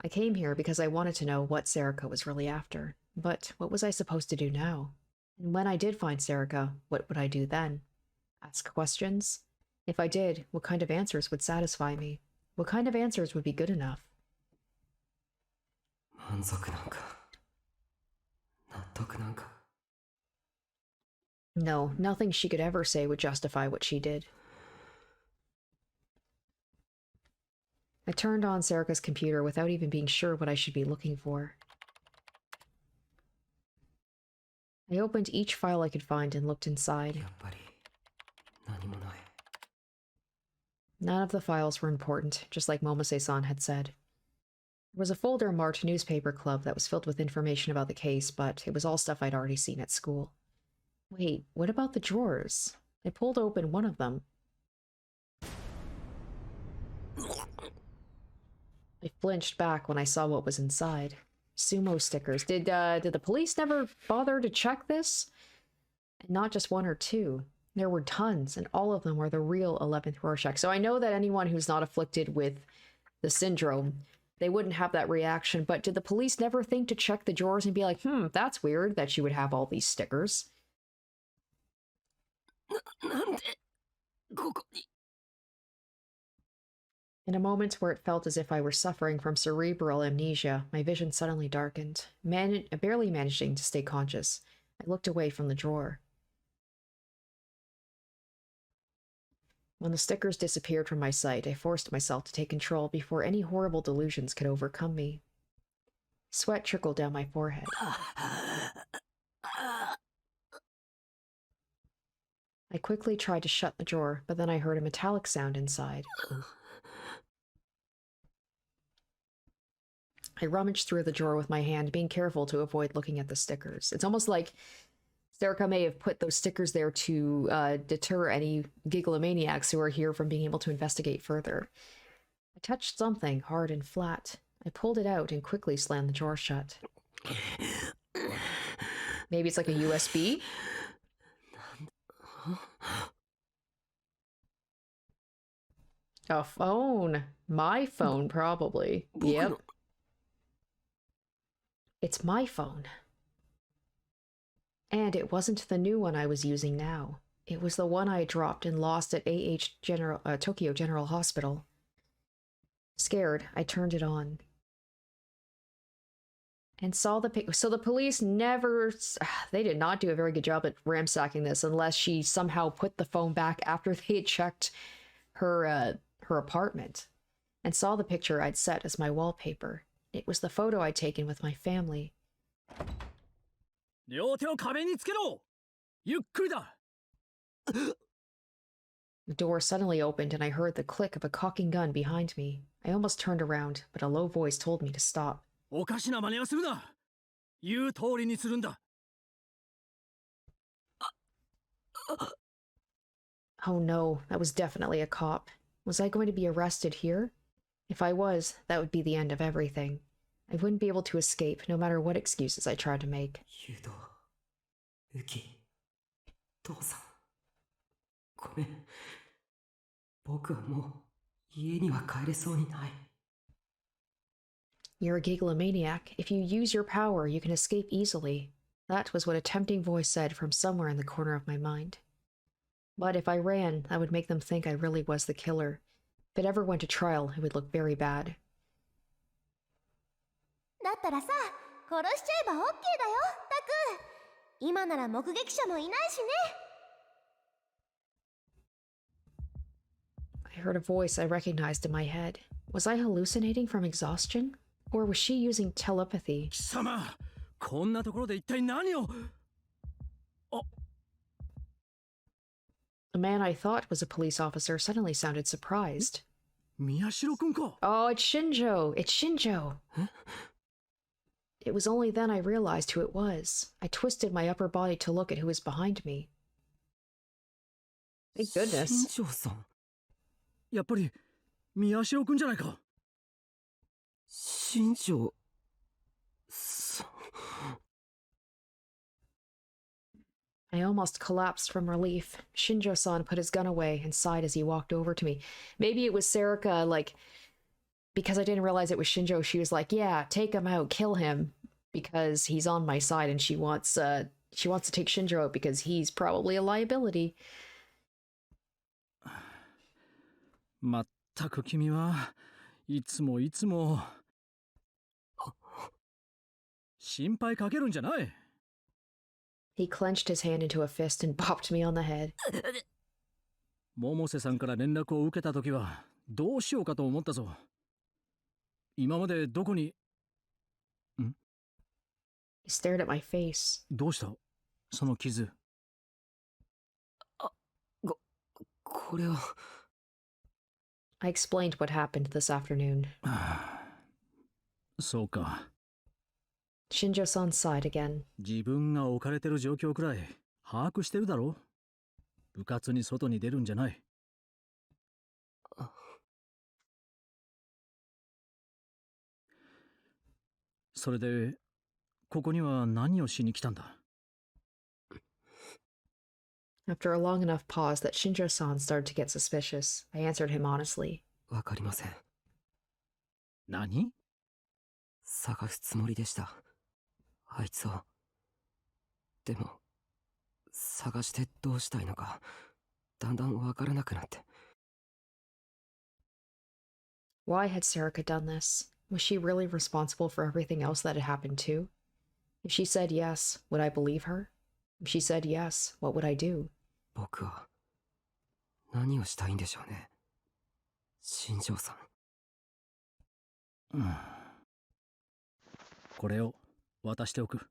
I came here because I wanted to know what SERIKA was really after. But what was I supposed to do now? And when I did find SERIKA, what would I do then? Ask questions? If I did, what kind of answers would satisfy me? What kind of answers would be good enough? 満足なんか納得なんか No, nothing she could ever say would justify what she did. I turned on SERIKA's computer without even being sure what I should be looking for. I opened each file I could find and looked inside. やっぱり何もない None of the files were important, just like Momose-san had said. There was a folder marked Newspaper Club that was filled with information about the case, but it was all stuff I'd already seen at school. Wait, what about the drawers? I pulled open one of them. I flinched back when I saw what was inside. Sumo stickers. Did the police never bother to check this? And not just one or two. There were tons, and all of them were the real 11th Rorschach. So I know that anyone who's not afflicted with the syndrome, they wouldn't have that reaction, but did the police never think to check the drawers and be like, that's weird that she would have all these stickers? なんでここに In a moment where it felt as if I were suffering from cerebral amnesia, my vision suddenly darkened, barely managing to stay conscious. I looked away from the drawer. When the stickers disappeared from my sight, I forced myself to take control before any horrible delusions could overcome me. Sweat trickled down my forehead. I quickly tried to shut the drawer, but then I heard a metallic sound inside. I rummaged through the drawer with my hand, being careful to avoid looking at the stickers. It's almost like SERIKA may have put those stickers there to deter any gigglomaniacs who are here from being able to investigate further. I touched something hard and flat. I pulled it out and quickly slammed the drawer shut. Maybe it's like a USB? A phone. My phone, probably. Yep. It's my phone. And it wasn't the new one I was using now. It was the one I dropped and lost at Tokyo General Hospital. Scared, I turned it on. And saw the pic. So the police never... They did not do a very good job at ransacking this unless she somehow put the phone back after they had checked her apartment. And saw the picture I'd set as my wallpaper. It was the photo I'd taken with my family. 両手を壁につけろゆっくりだ The door suddenly opened and I heard the click of a cocking gun behind me. I almost turned around, but a low voice told me to stop. おかしな真似はするな言う通りにするんだ Oh no, that was definitely a cop. Was I going to be arrested here? If I was, that would be the end of everything. I wouldn't be able to escape, no matter what excuses I tried to make. ユドウキ父さんごめん僕はもう家には帰れそうにない You're a gigglomaniac. If you use your power, you can escape easily. That was what a tempting voice said from somewhere in the corner of my mind. But if I ran, that would make them think I really was the killer. If it ever went to trial, it would look very bad. だったらさ、殺しちゃえばオッケーだよ、タク。今なら目撃者もいないしね。I heard a voice I recognized in my head. Was I hallucinating from exhaustion? Or was she using telepathy? 貴様こんなところで一体何を The man I thought was a police officer suddenly sounded surprised. 宮代くんか Oh, it's Shinjo! It's Shinjo! It was only then I realized who it was. I twisted my upper body to look at who was behind me. Thank goodness. 新庄さんやっぱり宮代くんじゃないか新庄 I almost collapsed from relief. Shinjo-san put his gun away and sighed as he walked over to me. Maybe it was Serika, like, because I didn't realize it was Shinjo, she was like, yeah, take him out, kill him, because he's on my side, and she wants to take Shinjo out because he's probably a liability. まったく君はいつも心配かけるんじゃない。He clenched his hand into a fist and bopped me on the head. 百瀬さんから連絡を受けたときはどうしようかと思ったぞ。今までどこに。He stared at my face. どうしたその傷。これは。I explained what happened this afternoon. そうか。Shinjo-san sighed again. 自分が置かれてる状況くらい把握してるだろ。部活に外に出るんじゃない。それでここには何をしに来たんだ。After a long enough pause that Shinjo-san started to get suspicious, I answered him honestly. わかりません。何？探すつもりでした。あいつを。でも、探してどうしたいのか、だんだんわからなくなって。Why had Serika done this? Was she really responsible for everything else that had happened too? If she said yes, would I believe her? If she said yes, what would I do? 僕は何をしたいんでしょうね。新庄さん。これを渡しておく。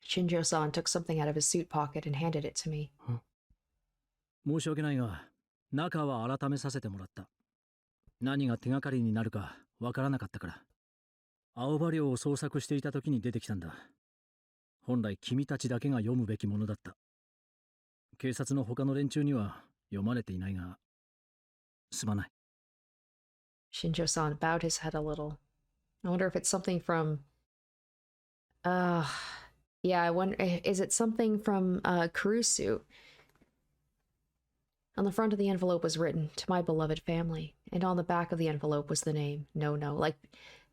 Shinjo-san took something out of his suit pocket and handed it to me. 申し訳ないが、中は改めさせてもらった。何が手がかりになるかわからなかったから。青葉寮を捜索していた時に出てきたんだ。本来君たちだけが読むべきものだった。警察の他の連中には読まれていないが、すまない。Shinjo-san bowed his head a little. I wonder if it's something from... yeah, I wonder... Is it something from, Kurusu? On the front of the envelope was written, "To my beloved family." And on the back of the envelope was the name, No. Like,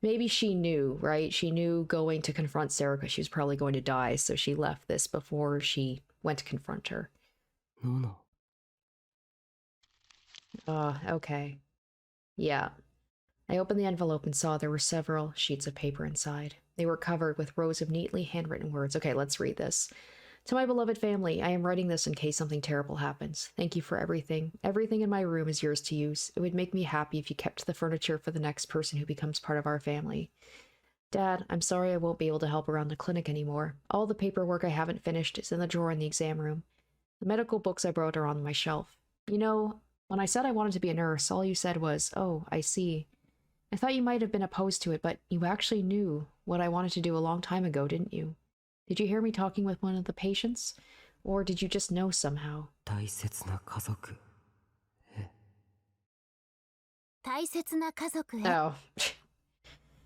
maybe she knew, right? She knew going to confront Serika, she was probably going to die, so she left this before she went to confront her. No. Okay. Yeah. I opened the envelope and saw there were several sheets of paper inside. They were covered with rows of neatly handwritten words. Okay, let's read this. To my beloved family, I am writing this in case something terrible happens. Thank you for everything. Everything in my room is yours to use. It would make me happy if you kept the furniture for the next person who becomes part of our family. Dad, I'm sorry I won't be able to help around the clinic anymore. All the paperwork I haven't finished is in the drawer in the exam room. The medical books I brought are on my shelf. You know, when I said I wanted to be a nurse, all you said was, "Oh, I see." I thought you might have been opposed to it, but you actually knew what I wanted to do a long time ago, didn't you? Did you hear me talking with one of the patients? Or did you just know somehow? 大切な家族。大切な家族へ。Oh.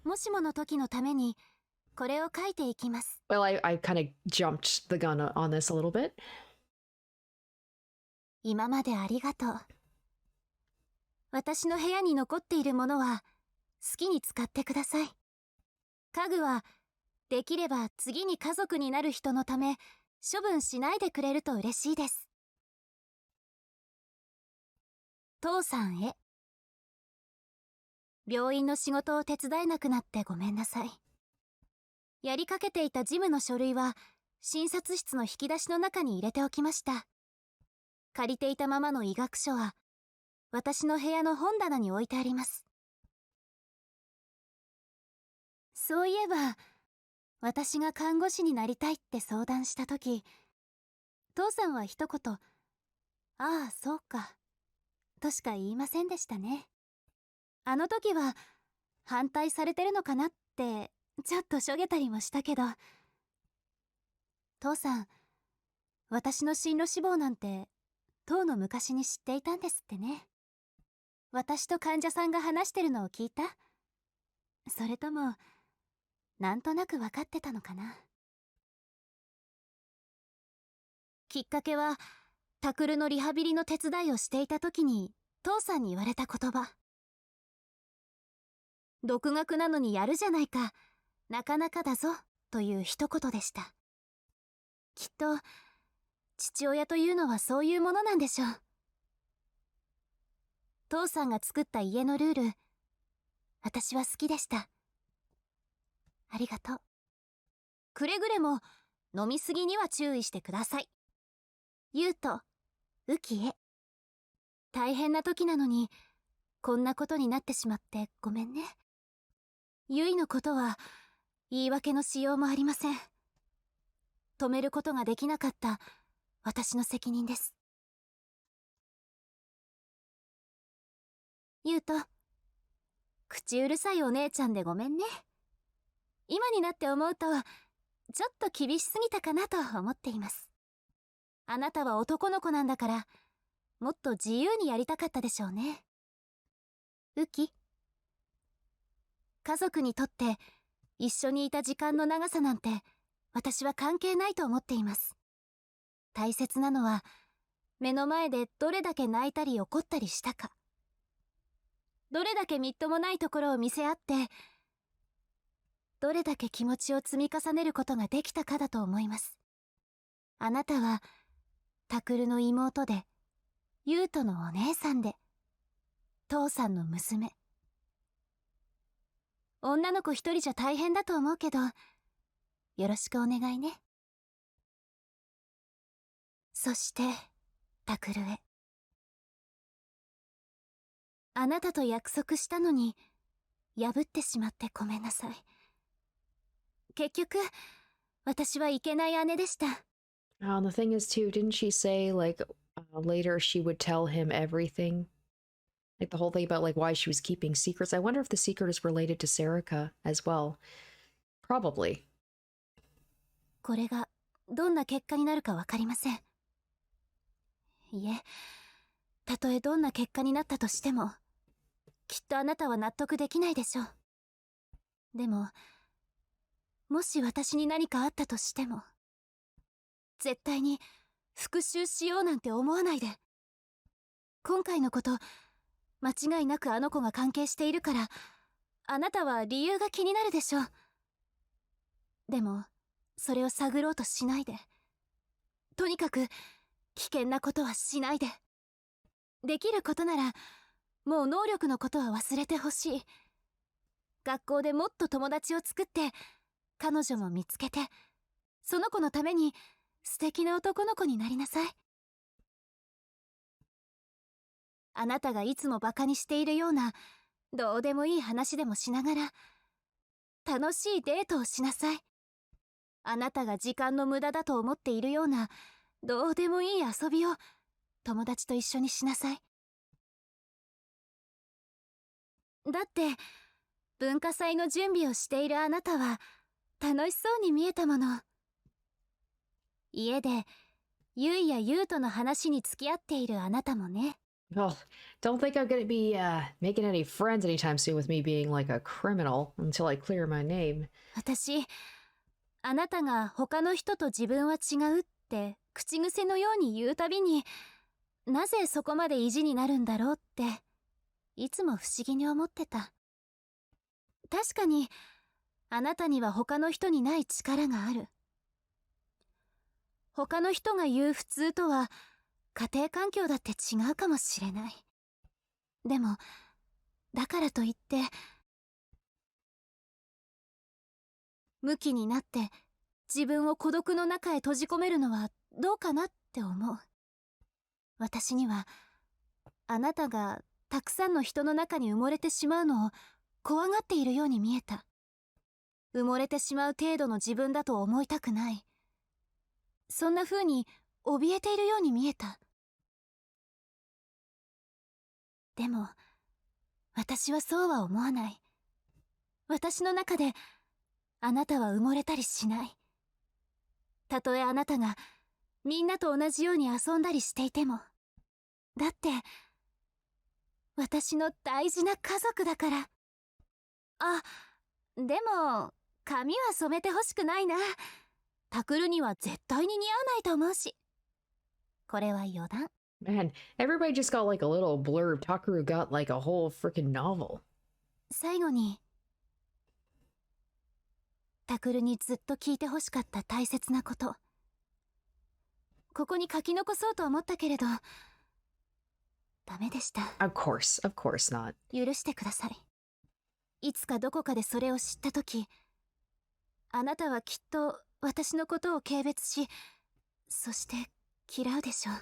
もしもの時のためにこれを書いていきます。Well, I kind of jumped the gun on this a little bit. 今までありがとう。私の部屋に残っているものは好きに使ってください。家具はできれば次に家族になる人のため処分しないでくれると嬉しいです。父さんへ。病院の仕事を手伝えなくなってごめんなさい。やりかけていた事務の書類は診察室の引き出しの中に入れておきました。借りていたままの医学書は私の部屋の本棚に置いてあります。そういえば私が看護師になりたいって相談した時、父さんは一言「ああそうか」としか言いませんでしたね。あの時は反対されてるのかなってちょっとしょげたりもしたけど、父さん、私の進路志望なんてとうの昔に知っていたんですってね。私と患者さんが話してるのを聞いた？それともなんとなく分かってたのかな。きっかけはタクルのリハビリの手伝いをしていた時に父さんに言われた言葉。独学なのにやるじゃないか、なかなかだぞという一言でした。きっと父親というのはそういうものなんでしょう。父さんが作った家のルール、私は好きでした。ありがとう。くれぐれも飲みすぎには注意してください。ゆうとウキへ。大変な時なのにこんなことになってしまってごめんね。ゆいのことは言い訳のしようもありません。止めることができなかった私の責任です。ゆうと、口うるさいお姉ちゃんでごめんね。今になって思うとちょっと厳しすぎたかなと思っています。あなたは男の子なんだからもっと自由にやりたかったでしょうね。ウキ、家族にとって一緒にいた時間の長さなんて私は関係ないと思っています。大切なのは目の前でどれだけ泣いたり怒ったりしたか、どれだけみっともないところを見せ合ってどれだけ気持ちを積み重ねることができたかだと思います。あなたはタクルの妹で、ユウトのお姉さんで、父さんの娘。女の子一人じゃ大変だと思うけど、よろしくお願いね。そしてタクルへ。あなたと約束したのに破ってしまってごめんなさい。結局私はいけない姉でした。The thing is too, didn't she say like later she would tell him everything? Like the whole thing about like why she was keeping secrets. I wonder if the secret is related to SERIKA as well. Probably. これがどんな結果になるかわかりません。いえ、たとえどんな結果になったとしても、きっとあなたは納得できないでしょう。でも、もし私に何かあったとしても、絶対に復讐しようなんて思わないで。今回のこと、間違いなくあの子が関係しているから、あなたは理由が気になるでしょう。でも、それを探ろうとしないで。とにかく、危険なことはしないで。できることなら、もう能力のことは忘れてほしい。学校でもっと友達を作って、彼女も見つけて、その子のために素敵な男の子になりなさい。あなたがいつもバカにしているようなどうでもいい話でもしながら楽しいデートをしなさい。あなたが時間の無駄だと思っているようなどうでもいい遊びを友達と一緒にしなさい。だって文化祭の準備をしているあなたは楽しそうに見えたもの。家でユイやユウとの話に付き合っているあなたもね。Well, don't think I'm gonna be making any friends anytime soon with me being like a criminal until I clear my name. 私、あなたが他の人と自分は違うって口癖のように言うたびに、なぜそこまで意地になるんだろうっていつも不思議に思ってた。確かにあなたには他の人にない力がある。他の人が言う普通とは家庭環境だって違うかもしれない。でもだからといってムキになって自分を孤独の中へ閉じ込めるのはどうかなって思う。私にはあなたがたくさんの人の中に埋もれてしまうのを怖がっているように見えた。埋もれてしまう程度の自分だと思いたくない。そんな風に怯えているように見えた。でも私はそうは思わない。私の中であなたは埋もれたりしない。たとえあなたがみんなと同じように遊んだりしていても。だって私の大事な家族だから。あ、でも髪は染めてほしくないな。タクルには絶対に似合わないと思うし。これは余談。 Man, everybody just got like a little blurb. Takaru got like a whole freaking novel. 最後にタクルにずっと聞いてほしかった大切なこと、ここに書き残そうと思ったけれどダメでした。 Of course not. 許してください。いつかどこかでそれを知った時、あなたはきっと私のことを軽蔑し、そして嫌うでしょ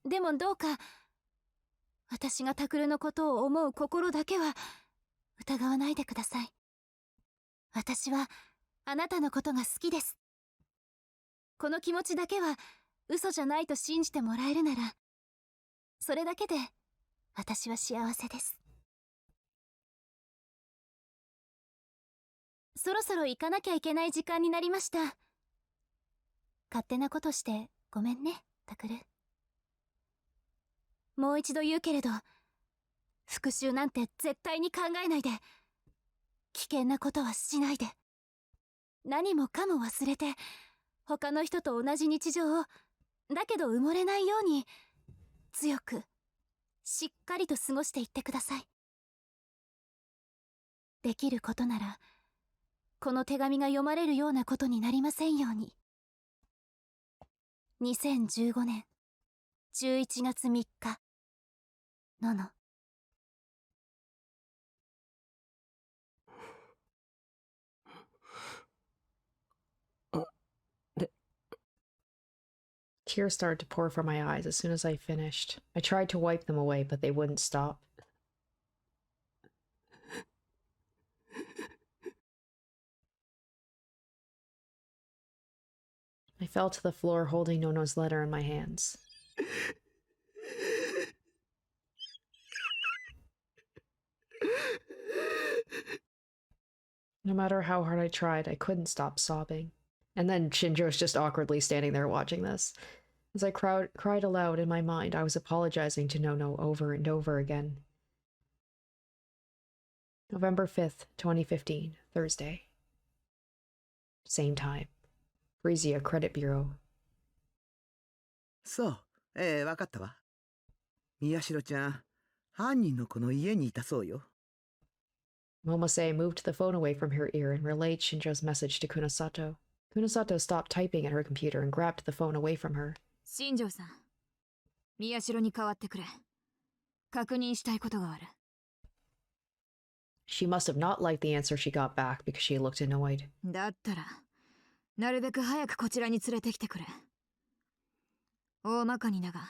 う。でもどうか私がタクルのことを思う心だけは疑わないでください。私はあなたのことが好きです。この気持ちだけは嘘じゃないと信じてもらえるなら、それだけで私は幸せです。そろそろ行かなきゃいけない時間になりました。勝手なことしてごめんね、タクル。もう一度言うけれど、復讐なんて絶対に考えないで、危険なことはしないで、何もかも忘れて他の人と同じ日常を、だけど埋もれないように強くしっかりと過ごしていってください。できることならこの手紙が読まれるようなことになりませんように。2015年11月3日のの。Tears started to pour from my eyes as soon as I finished. I tried to wipe them away, but they wouldn't stop. I fell to the floor holding Nono's letter in my hands. No matter how hard I tried, I couldn't stop sobbing. And then Shinjo's just awkwardly standing there watching this. As I cried aloud in my mind, I was apologizing to Nono over and over again. November 5th, 2015, Thursday. Same time. Frisia Credit Bureau. そう、わかったわ。宮代ちゃん、犯人の子の家にいたそうよ。Momose moved the phone away from her ear and relayed Shinjo's message to Kunosato. Kunosato stopped typing at her computer and grabbed the phone away from her. 新庄さん、宮代に代わってくれ。確認したいことがある。She must have not liked the answer she got back because she looked annoyed. だったら、なるべく早くこちらに連れてきてくれ。大まかにだが、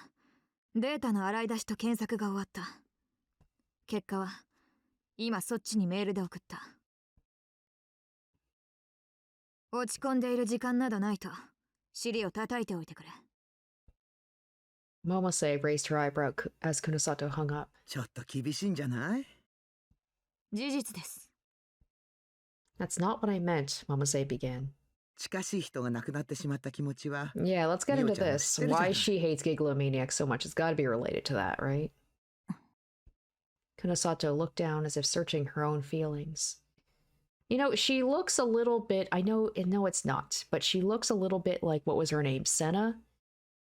データの洗い出しと検索が終わった。結果は、今そっちにメールで送った。落ち込んでいる時間などないと、尻を叩いておいてくれ。Momose raised her eyebrow as Kunosato hung up. ちょっと厳しいんじゃない？事実です。That's not what I meant, Momose began. 近しい人が亡くなってしまった気持ちは。 Yeah, let's get into Mio-chanは this. 知ってるじゃない。 Why she hates Gigalomaniac so much. It's gotta be related to that, right? Kunosato looked down as if searching her own feelings. You know, she looks a little bit, no, it's not, but she looks a little bit like, what was her name? Senna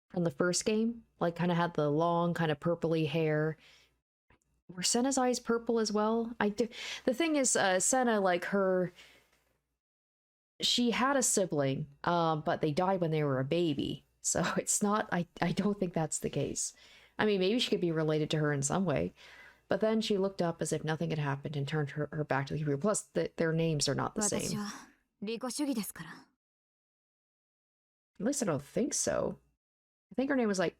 from the first game? Like, kind of had the long, kind of purpley hair. Were Senna's eyes purple as well? The thing is, Senna, like, she had a sibling, but they died when they were a baby. So it's not, I don't think that's the case. I mean, maybe she could be related to her in some way. But then she looked up as if nothing had happened and turned her back to the computer. Plus, their names are not the same. 私は利己主義ですから。At least I don't think so. I think her name was like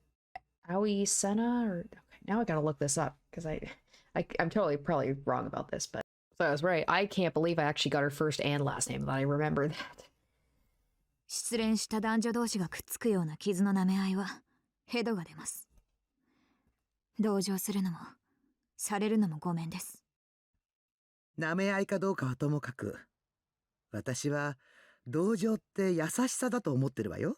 Aoi Senna, or okay, now I gotta look this up because I'm totally probably wrong about this, but so I was right. I can't believe I actually got her first and last name, but I remember that. 失恋した男女同士がくっつくような傷の舐め合いはヘドが出ます。同情するのもされるのもごめんです。舐め合いかどうかはともかく、私は同情って優しさだと思ってるわよ。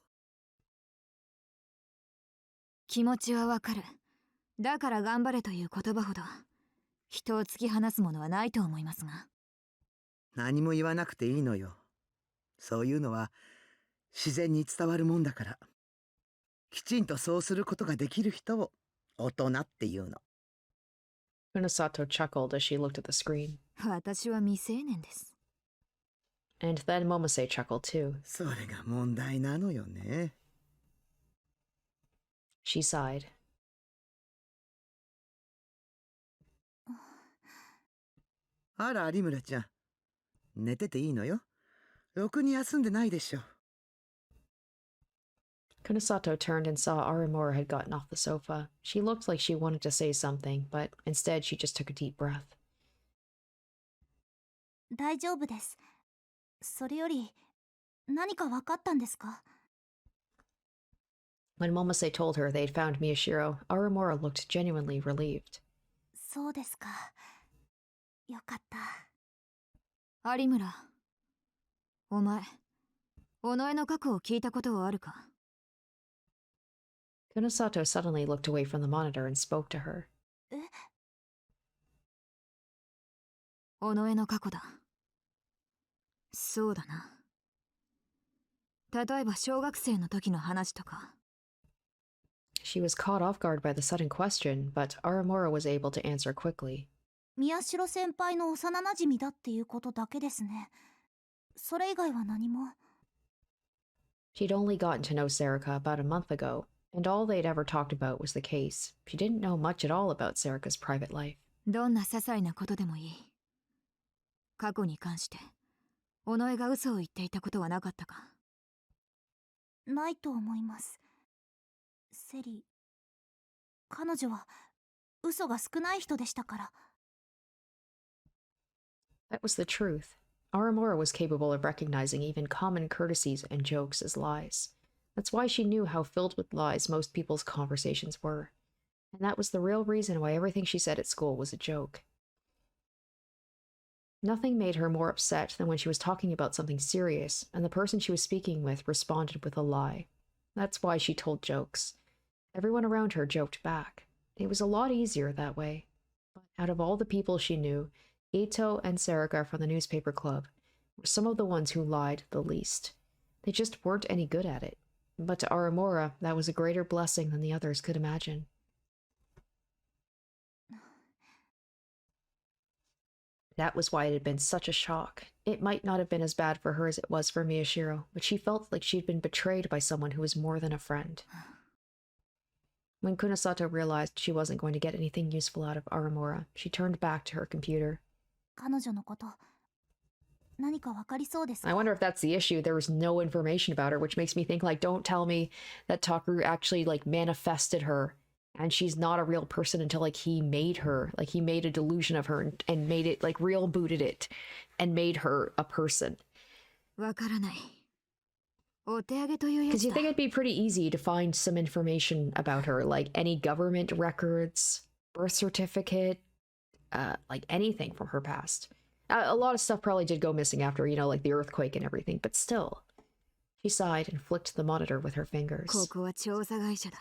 気持ちはわかる。だから頑張れという言葉ほど人を突き放すものはないと思いますが。何も言わなくていいのよ。そういうのは自然に伝わるもんだから。きちんとそうすることができる人を大人っていうの。Kunasato chuckled as she looked at the screen. 私は未成年です。And then Momose chuckled too. それが問題なのよね。She sighed. あら、有村ちゃん。寝てていいのよ。ろくに休んでないでしょ。Kunasato turned and saw Arimura had gotten off the sofa. She looked like she wanted to say something, but instead she just took a deep breath. 大丈夫です。それより何か分かったんですか？ When Momose told her they'd found Miyashiro, Arimura looked genuinely relieved. そうですか。よかった。有村、お前、尾上の過去を聞いたことはあるか？ Kunasato suddenly looked away from the monitor and spoke to her. え？尾上の過去だ。そうだな。例えば小学生の時の話とか。She was caught off guard by the sudden question, but Arimura was able to answer quickly. 宮代先輩の幼馴染だっていうことだけですね。それ以外は何も。She'd only gotten to know SERIKA about a month ago, and all they'd ever talked about was the case. She didn't know much at all about SERIKA's private life. どんな些細なことでもいい。過去に関して、尾上が嘘を言っていたことはなかったか？ないと思います。セリ、彼女は嘘が少ない人でしたから。That was the truth. Arimura was capable of recognizing even common courtesies and jokes as lies. That's why she knew how filled with lies most people's conversations were. And that was the real reason why everything she said at school was a joke. Nothing made her more upset than when she was talking about something serious, and the person she was speaking with responded with a lie. That's why she told jokes. Everyone around her joked back. It was a lot easier that way. But out of all the people she knew, Ito and SERIKA from the newspaper club were some of the ones who lied the least. They just weren't any good at it. But to Arimura, that was a greater blessing than the others could imagine. That was why it had been such a shock. It might not have been as bad for her as it was for Miyashiro, but she felt like she'd been betrayed by someone who was more than a friend. When Kunasato realized she wasn't going to get anything useful out of Arimura, she turned back to her computer. 彼女のこと、何か分かりそうですか？ I wonder if that's the issue. There was no information about her, which makes me think, like, don't tell me that Takeru actually, like, manifested her, and she's not a real person until, like, he made her. Like, he made a delusion of her and made it, like, real booted it, and made her a person. わからない。お手上げというや Because つ you だ。 think it'd be pretty easy to find some information about her, like any government records, birth certificate, like anything from her past. A lot of stuff probably did go missing after, you know, like the earthquake and everything, but still. She sighed and flicked the monitor with her fingers. ここは調査会社だ。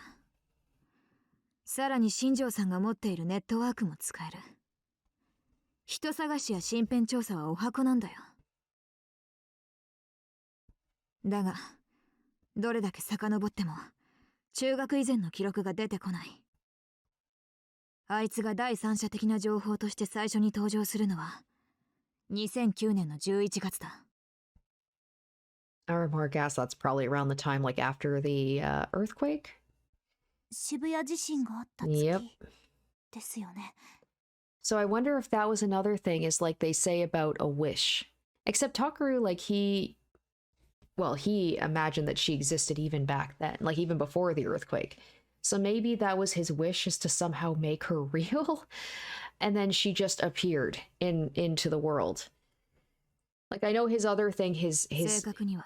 さらに新庄さんが持っているネットワークも使える。人探しや身辺調査はお箱なんだよ。だが、どれだけ遡っても中学以前の記録が出てこない。あいつが第三者的な情報として最初に登場するのは2009年の11月だ。Arimura guess that's probably around the time, like after the earthquake? 渋谷地震があった月 Yep. ですよね。 So I wonder if that was another thing, is like they say about a wish. Except Takeru, like he imagined that she existed even back then, like even before the earthquake. So maybe that was his wish, is to somehow make her real, and then she just appeared into the world. Like, I know his other thing, his 正確には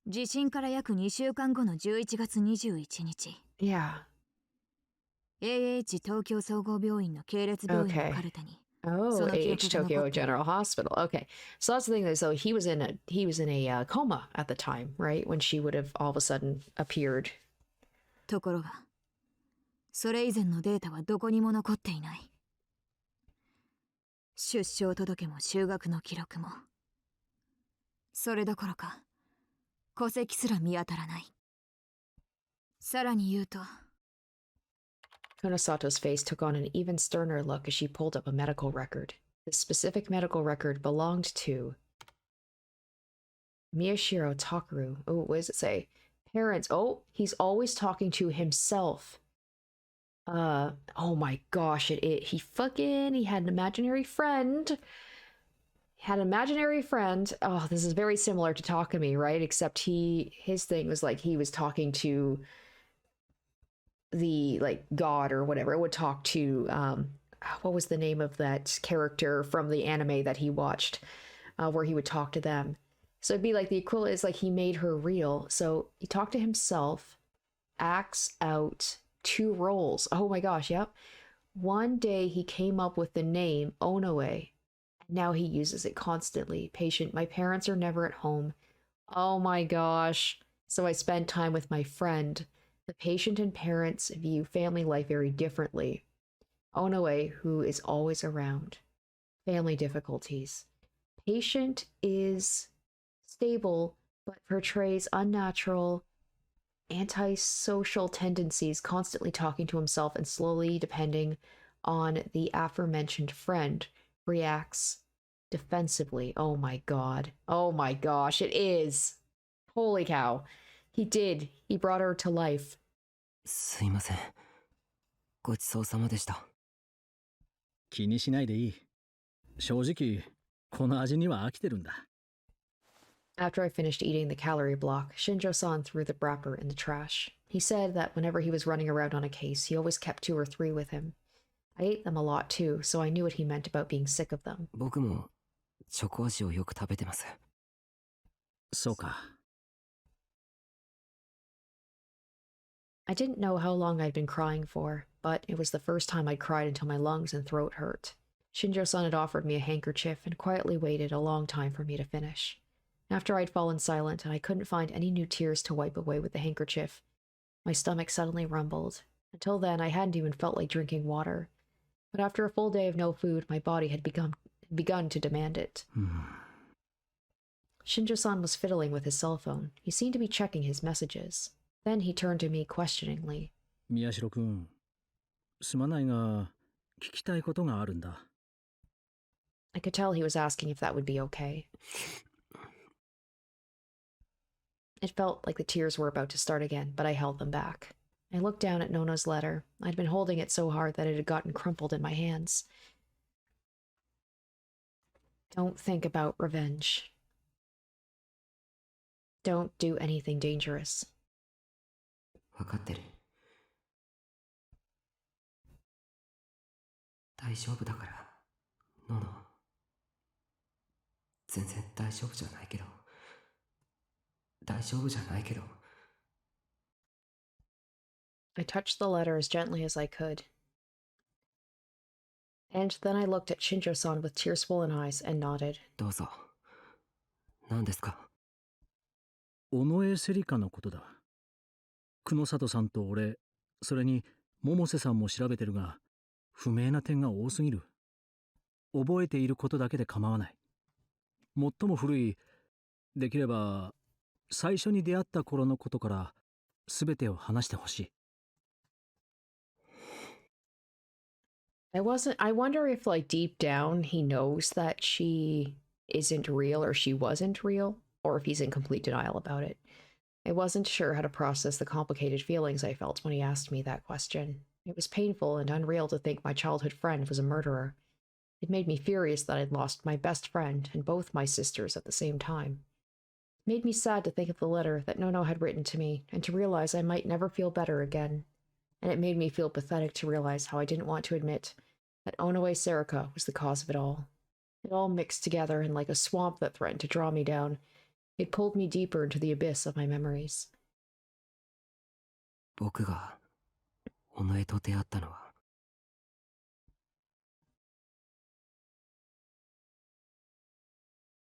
地震から約2週間後の11月21日。yeah. AH 東京総合病院の系列病院のカルテに。 Oh, H Tokyo General Hospital. Okay, so that's the thing. So he was in a coma at the time, right? When she would have all of a sudden appeared. ところが、それ以前のデータはどこにも残っていない。出生届も就学の記録も。それどころか、戸籍すら見当たらない。さらに言うと、 Konosato's face took on an even sterner look as she pulled up a medical record. This specific medical record belonged to Miyashiro Takaru. Oh, what does it say? Parents. Oh, he's always talking to himself. Oh my gosh, he had an imaginary friend. Had an imaginary friend. Oh, this is very similar to Takumi, right? Except his thing was like he was talking to the like god or whatever. It would talk to what was the name of that character from the anime that he watched, where he would talk to them. So it'd be like the equivalent is like he made her real. So he talked to himself, acts out 2 roles. Oh my gosh, yep. One day he came up with the name Onoe. Now he uses it constantly. Patient, my parents are never at home. Oh my gosh. So I spend time with my friend. The patient and parents view family life very differently. Onoe, who is always around. Family difficulties. Patient is stable, but portrays unnatural, antisocial tendencies, constantly talking to himself and slowly, depending on the aforementioned friend, reacts defensively. Oh my god. Oh my gosh, it is. Holy cow. He did. He brought her to life. すいません。ごちそうさまでした。気にしないでいい。正直、この味には飽きてるんだ。After I finished eating the calorie block, Shinjo-san threw the wrapper in the trash. He said that whenever he was running around on a case, he always kept 2 or 3 with him. I ate them a lot too, so I knew what he meant about being sick of them. 僕もチョコ味をよく食べてます。そうか。I didn't know how long I'd been crying for, but it was the first time I'd cried until my lungs and throat hurt. Shinjo-san had offered me a handkerchief and quietly waited a long time for me to finish. After I'd fallen silent and I couldn't find any new tears to wipe away with the handkerchief, my stomach suddenly rumbled. Until then, I hadn't even felt like drinking water. But after a full day of no food, my body had begun to demand it. Shinjo-san was fiddling with his cell phone. He seemed to be checking his messages. Then he turned to me questioningly. 宮代くん、すまないが、聞きたいことがあるんだ。I could tell he was asking if that would be okay. It felt like the tears were about to start again, but I held them back. I looked down at Nono's letter. I'd been holding it so hard that it had gotten crumpled in my hands. Don't think about revenge. Don't do anything dangerous. わかってる。大丈夫だから、ノノ。全然大丈夫じゃないけど。大丈夫じゃないけど。I touched the letter as gently as I could. And then I looked at Shinjo-san with tear-swollen eyes and nodded. どうぞ。何ですか？尾上セリカのことだ。久野里さんと俺、それに百瀬さんも調べてるが、不明な点が多すぎる。覚えていることだけで構わない。最も古い、できれば最初に出会った頃のことから全てを話してほしい。I wonder if, like, deep down he knows that she isn't real or she wasn't real, or if he's in complete denial about it. I wasn't sure how to process the complicated feelings I felt when he asked me that question. It was painful and unreal to think my childhood friend was a murderer. It made me furious that I'd lost my best friend and both my sisters at the same time. It made me sad to think of the letter that Nono had written to me and to realize I might never feel better again. And it made me feel pathetic to realize how I didn't want to admit that Onoe SERIKA was the cause of it all. It all mixed together, and like a swamp that threatened to draw me down, it pulled me deeper into the abyss of my memories. 僕が尾上と出会ったのは。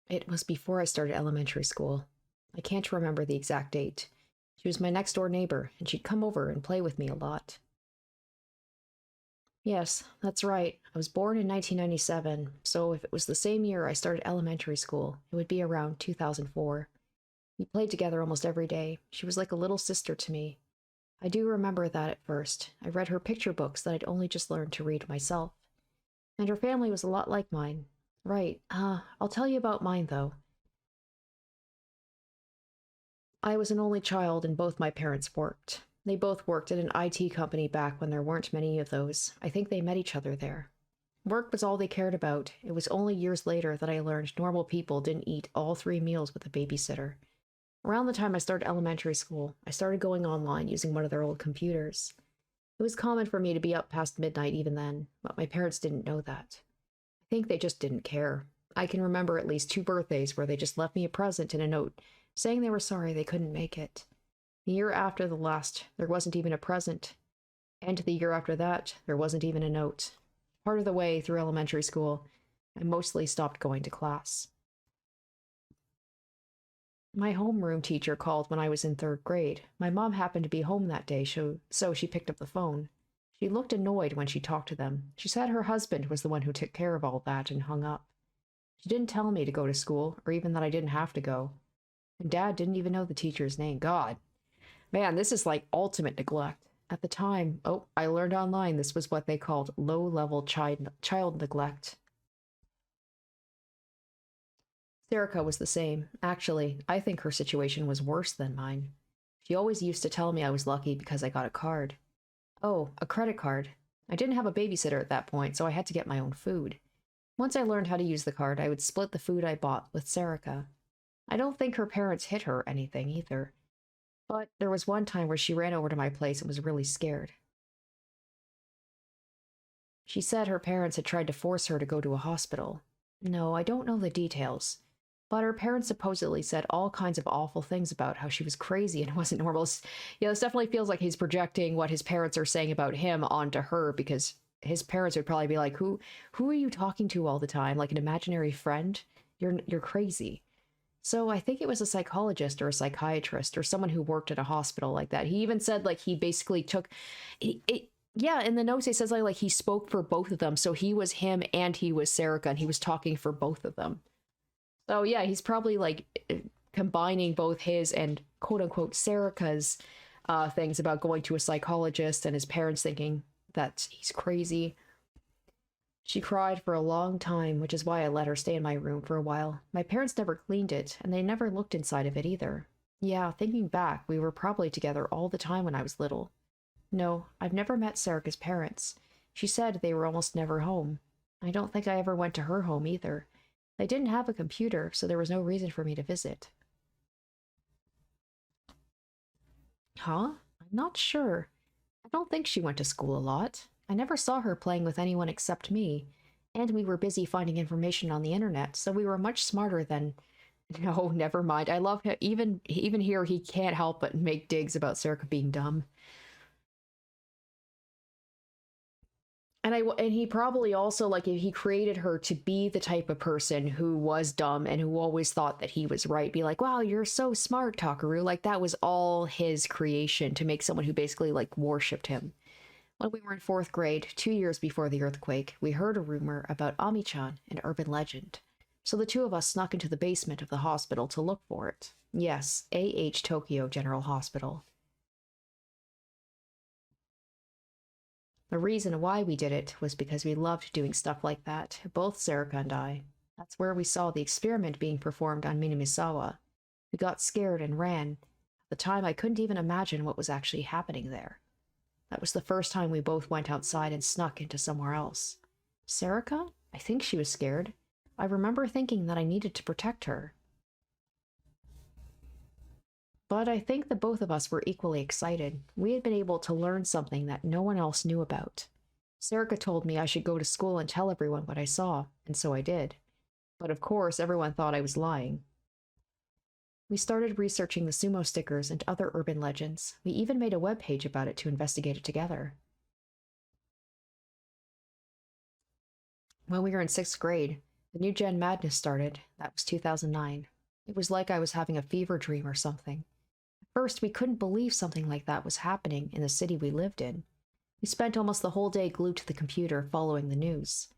It was before I started elementary school. I can't remember the exact date. She was my next-door neighbor, and she'd come over and play with me a lot. Yes, that's right. I was born in 1997, so if it was the same year I started elementary school, it would be around 2004. We played together almost every day. She was like a little sister to me. I do remember that at first. I read her picture books that I'd only just learned to read myself. And her family was a lot like mine. Right, I'll tell you about mine, though. I was an only child and both my parents worked. They both worked at an IT company back when there weren't many of those. I think they met each other there. Work was all they cared about. It was only years later that I learned normal people didn't eat all 3 meals with a babysitter. Around the time I started elementary school, I started going online using one of their old computers. It was common for me to be up past midnight even then, but my parents didn't know that. I think they just didn't care. I can remember at least 2 birthdays where they just left me a present and a note saying they were sorry they couldn't make it. The year after the last, there wasn't even a present. And the year after that, there wasn't even a note. Part of the way through elementary school, I mostly stopped going to class. My homeroom teacher called when I was in 3rd grade. My mom happened to be home that day, so she picked up the phone. She looked annoyed when she talked to them. She said her husband was the one who took care of all that and hung up. She didn't tell me to go to school, or even that I didn't have to go. And Dad didn't even know the teacher's name. God. Man, this is like ultimate neglect. At the time, I learned online this was what they called low-level child neglect. SERIKA was the same. Actually, I think her situation was worse than mine. She always used to tell me I was lucky because I got a card. Oh, a credit card. I didn't have a babysitter at that point, so I had to get my own food. Once I learned how to use the card, I would split the food I bought with SERIKA. I don't think her parents hit her or anything either. But there was one time where she ran over to my place and was really scared. She said her parents had tried to force her to go to a hospital. No, I don't know the details. But her parents supposedly said all kinds of awful things about how she was crazy and wasn't normal. Yeah, this definitely feels like he's projecting what his parents are saying about him onto her, because his parents would probably be like, Who are you talking to all the time? Like an imaginary friend? You're crazy. So I think it was a psychologist or a psychiatrist or someone who worked at a hospital like that. He even said like he basically took yeah, in the notes it says like he spoke for both of them. So he was him and he was SERIKA and he was talking for both of them. So yeah, he's probably like combining both his and quote unquote SERIKA's things about going to a psychologist and his parents thinking that he's crazy. She cried for a long time, which is why I let her stay in my room for a while. My parents never cleaned it, and they never looked inside of it either. Yeah, thinking back, we were probably together all the time when I was little. No, I've never met SERIKA's parents. She said they were almost never home. I don't think I ever went to her home either. They didn't have a computer, so there was no reason for me to visit. Huh? I'm not sure. I don't think she went to school a lot. I never saw her playing with anyone except me. And we were busy finding information on the internet, so we were much smarter than... No, never mind. I love him. Even here, he can't help but make digs about SERIKA being dumb. And he probably also, like, he created her to be the type of person who was dumb and who always thought that he was right. Be like, wow, you're so smart, Takaru. Like, that was all his creation to make someone who basically, like, worshipped him. When we were in 4th grade, 2 years before the earthquake, we heard a rumor about Ami-chan, an urban legend. So the 2 of us snuck into the basement of the hospital to look for it. Yes, A.H. Tokyo General Hospital. The reason why we did it was because we loved doing stuff like that, both SERIKA and I. That's where we saw the experiment being performed on Minamisawa. We got scared and ran. At the time, I couldn't even imagine what was actually happening there. That was the first time we both went outside and snuck into somewhere else. SERIKA? I think she was scared. I remember thinking that I needed to protect her. But I think the both of us were equally excited. We had been able to learn something that no one else knew about. SERIKA told me I should go to school and tell everyone what I saw, and so I did. But of course, everyone thought I was lying. We started researching the sumo stickers and other urban legends. We even made a webpage about it to investigate it together. When we were in 6th grade, the New Gen Madness started. That was 2009. It was like I was having a fever dream or something. At first, we couldn't believe something like that was happening in the city we lived in. We spent almost the whole day glued to the computer following the news.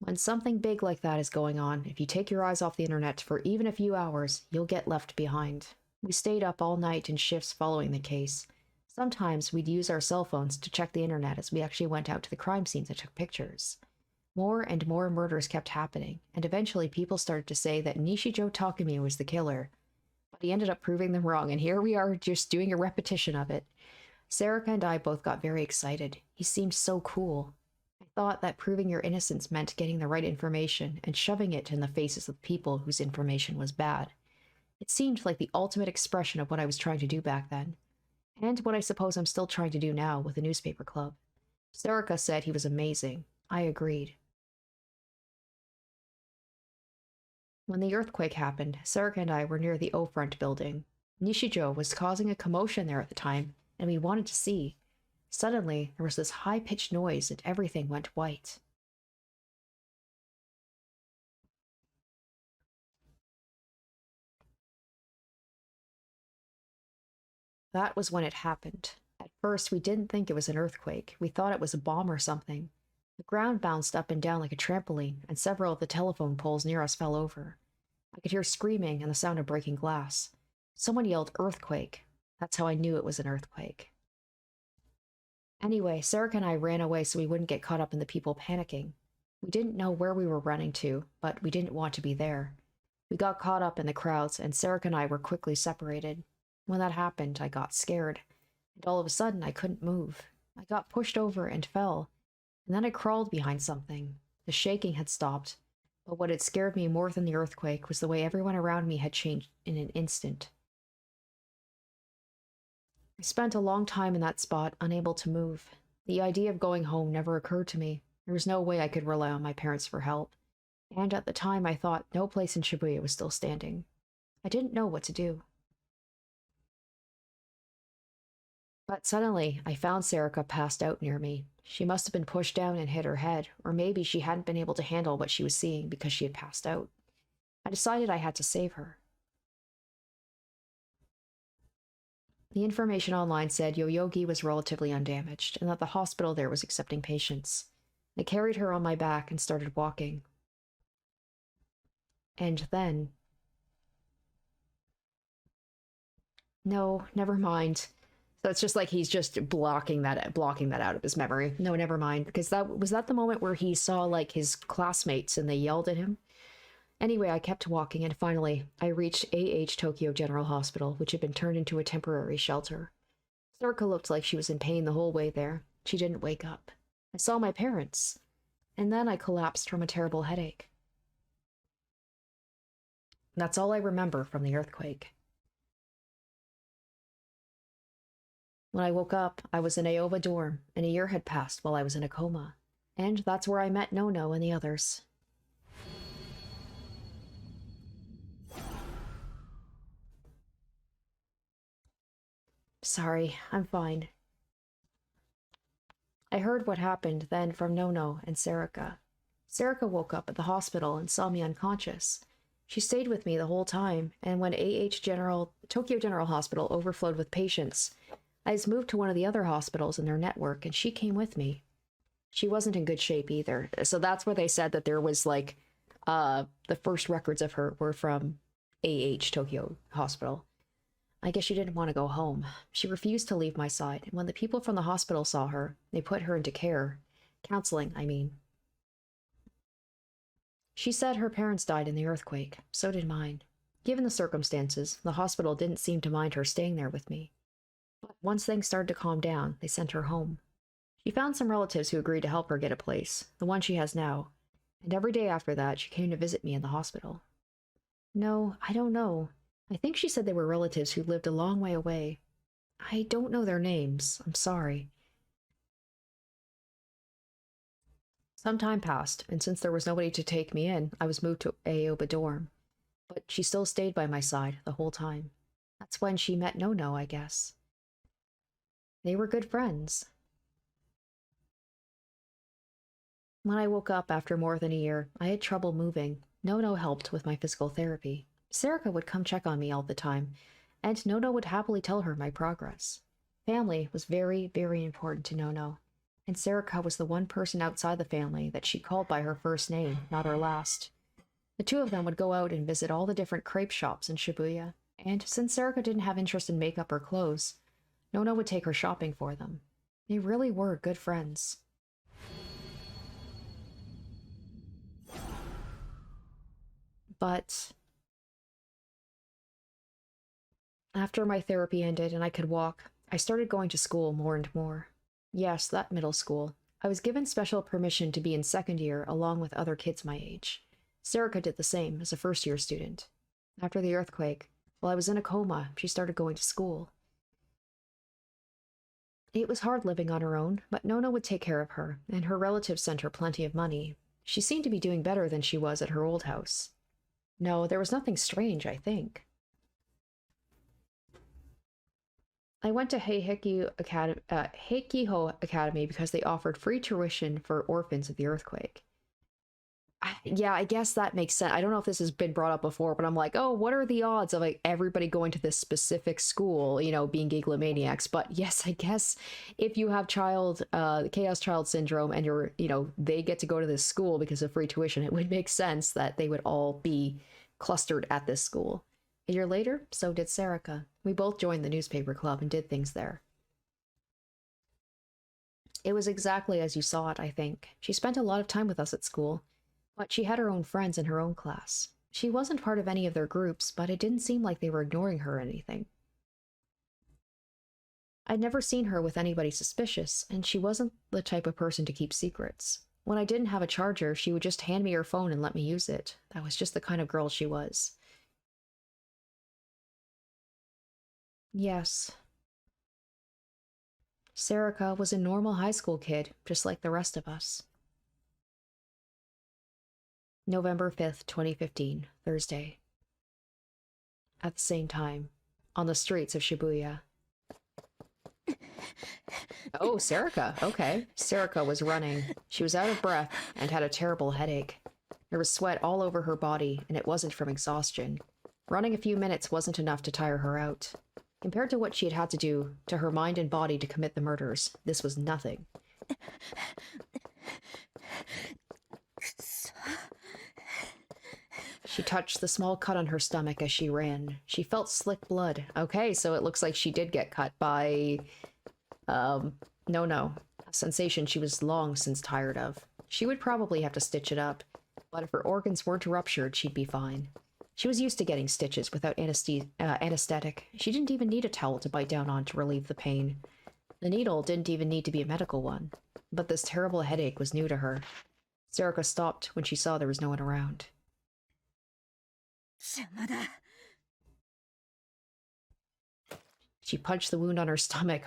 When something big like that is going on, if you take your eyes off the internet for even a few hours, you'll get left behind. We stayed up all night in shifts following the case. Sometimes we'd use our cell phones to check the internet as we actually went out to the crime scenes and took pictures. More and more murders kept happening, and eventually people started to say that Nishijo Takumi was the killer. But he ended up proving them wrong, and here we are just doing a repetition of it. Serika and I both got very excited. He seemed so cool. I thought that proving your innocence meant getting the right information and shoving it in the faces of people whose information was bad. It seemed like the ultimate expression of what I was trying to do back then, and what I suppose I'm still trying to do now with the newspaper club. Serika said he was amazing. I agreed. When the earthquake happened, Serika and I were near the O-Front building. Nishijo was causing a commotion there at the time, and we wanted to see. Suddenly, there was this high-pitched noise and everything went white. That was when it happened. At first, we didn't think it was an earthquake. We thought it was a bomb or something. The ground bounced up and down like a trampoline, and several of the telephone poles near us fell over. I could hear screaming and the sound of breaking glass. Someone yelled, "Earthquake." That's how I knew it was an earthquake. Anyway, Serika and I ran away so we wouldn't get caught up in the people panicking. We didn't know where we were running to, but we didn't want to be there. We got caught up in the crowds, and Serika and I were quickly separated. When that happened, I got scared, and all of a sudden I couldn't move. I got pushed over and fell, and then I crawled behind something. The shaking had stopped, but what had scared me more than the earthquake was the way everyone around me had changed in an instant. I spent a long time in that spot, unable to move. The idea of going home never occurred to me. There was no way I could rely on my parents for help. And at the time, I thought no place in Shibuya was still standing. I didn't know what to do. But suddenly, I found Serika passed out near me. She must have been pushed down and hit her head, or maybe she hadn't been able to handle what she was seeing because she had passed out. I decided I had to save her. The information online said Yoyogi was relatively undamaged, and that the hospital there was accepting patients. I carried her on my back and started walking. And then... No, never mind. So it's just like he's just blocking that out of his memory. No, never mind, because that was the moment where he saw like his classmates and they yelled at him. Anyway, I kept walking, and finally, I reached AH Tokyo General Hospital, which had been turned into a temporary shelter. Serika looked like she was in pain the whole way there. She didn't wake up. I saw my parents, and then I collapsed from a terrible headache. That's all I remember from the earthquake. When I woke up, I was in Aoba dorm, and a year had passed while I was in a coma. And that's where I met Nono and the others. Sorry, I'm fine. I heard what happened then from Nono and Serika. Serika woke up at the hospital and saw me unconscious. She stayed with me the whole time, and when Tokyo General Hospital overflowed with patients, I was moved to one of the other hospitals in their network, and she came with me. She wasn't in good shape either, so that's where they said that there was like, the first records of her were from AH Tokyo Hospital. I guess she didn't want to go home. She refused to leave my side, and when the people from the hospital saw her, they put her into care. Counseling, I mean. She said her parents died in the earthquake. So did mine. Given the circumstances, the hospital didn't seem to mind her staying there with me. But once things started to calm down, they sent her home. She found some relatives who agreed to help her get a place, the one she has now, and every day after that she came to visit me in the hospital. No, I don't know. I think she said they were relatives who lived a long way away. I don't know their names. I'm sorry. Some time passed, and since there was nobody to take me in, I was moved to Aoba dorm. But she still stayed by my side the whole time. That's when she met Nono, I guess. They were good friends. When I woke up after more than a year, I had trouble moving. Nono helped with my physical therapy. Serika would come check on me all the time, and Nono would happily tell her my progress. Family was very, very important to Nono. And SERIKA was the one person outside the family that she called by her first name, not her last. The two of them would go out and visit all the different crepe shops in Shibuya, and since SERIKA didn't have interest in makeup or clothes, Nona would take her shopping for them. They really were good friends. But after my therapy ended and I could walk, I started going to school more and more. Yes, that middle school. I was given special permission to be in second year along with other kids my age. SERIKA did the same as a first-year student. After the earthquake, while I was in a coma, she started going to school. It was hard living on her own, but Nona would take care of her, and her relatives sent her plenty of money. She seemed to be doing better than she was at her old house. No, there was nothing strange, I think. I went to Heikiho Academy because they offered free tuition for orphans of the earthquake. Yeah, I guess that makes sense. I don't know if this has been brought up before, but I'm like, oh, what are the odds of like everybody going to this specific school, you know, being gigalomaniacs? But yes, I guess if you have chaos child syndrome and you're, you know, they get to go to this school because of free tuition, it would make sense that they would all be clustered at this school. A year later, so did SERIKA. We both joined the newspaper club and did things there. It was exactly as you saw it, I think. She spent a lot of time with us at school. But she had her own friends in her own class. She wasn't part of any of their groups, but it didn't seem like they were ignoring her or anything. I'd never seen her with anybody suspicious, and she wasn't the type of person to keep secrets. When I didn't have a charger, she would just hand me her phone and let me use it. That was just the kind of girl she was. Yes. SERIKA was a normal high school kid, just like the rest of us. November 5th, 2015, Thursday. At the same time, on the streets of Shibuya. Oh, SERIKA, okay. SERIKA was running. She was out of breath and had a terrible headache. There was sweat all over her body, and it wasn't from exhaustion. Running a few minutes wasn't enough to tire her out. Compared to what she had to do to her mind and body to commit the murders, this was nothing. She touched the small cut on her stomach as she ran. She felt slick blood. Okay, so it looks like she did get cut by... no. A sensation she was long since tired of. She would probably have to stitch it up, but if her organs weren't ruptured, she'd be fine. She was used to getting stitches without anesthetic. She didn't even need a towel to bite down on to relieve the pain. The needle didn't even need to be a medical one, but this terrible headache was new to her. SERIKA stopped when she saw there was no one around. She punched the wound on her stomach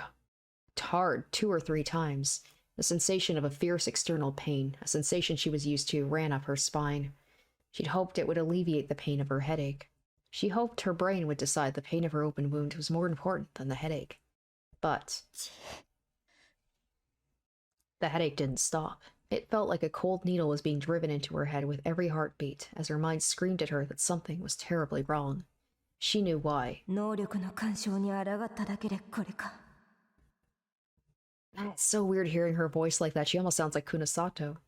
hard 2 or 3 times. The sensation of a fierce external pain, a sensation she was used to, ran up her spine. She'd hoped it would alleviate the pain of her headache. She hoped her brain would decide the pain of her open wound was more important than the headache. But the headache didn't stop. It felt like a cold needle was being driven into her head with every heartbeat as her mind screamed at her that something was terribly wrong. She knew why. It's so weird hearing her voice like that. She almost sounds like Kunasato.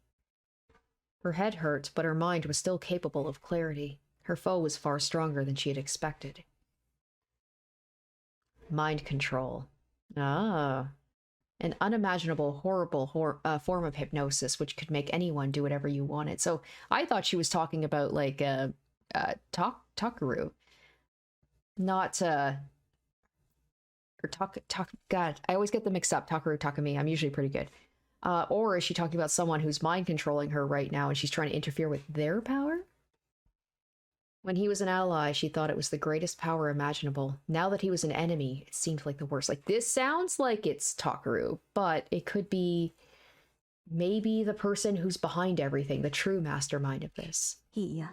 Her head hurt, but her mind was still capable of clarity. Her foe was far stronger than she had expected. Mind control. Ah. An unimaginable, horrible form of hypnosis which could make anyone do whatever you wanted. So I thought she was talking about, like, Takaru. Not, or God, I always get them mixed up. Takaru, Takami. I'm usually pretty good. Or is she talking about someone who's mind controlling her right now and she's trying to interfere with their power? When he was an ally, she thought it was the greatest power imaginable. Now that he was an enemy, it seemed like the worst. Like, this sounds like it's Takaru, but it could be maybe the person who's behind everything, the true mastermind of this. Yeah.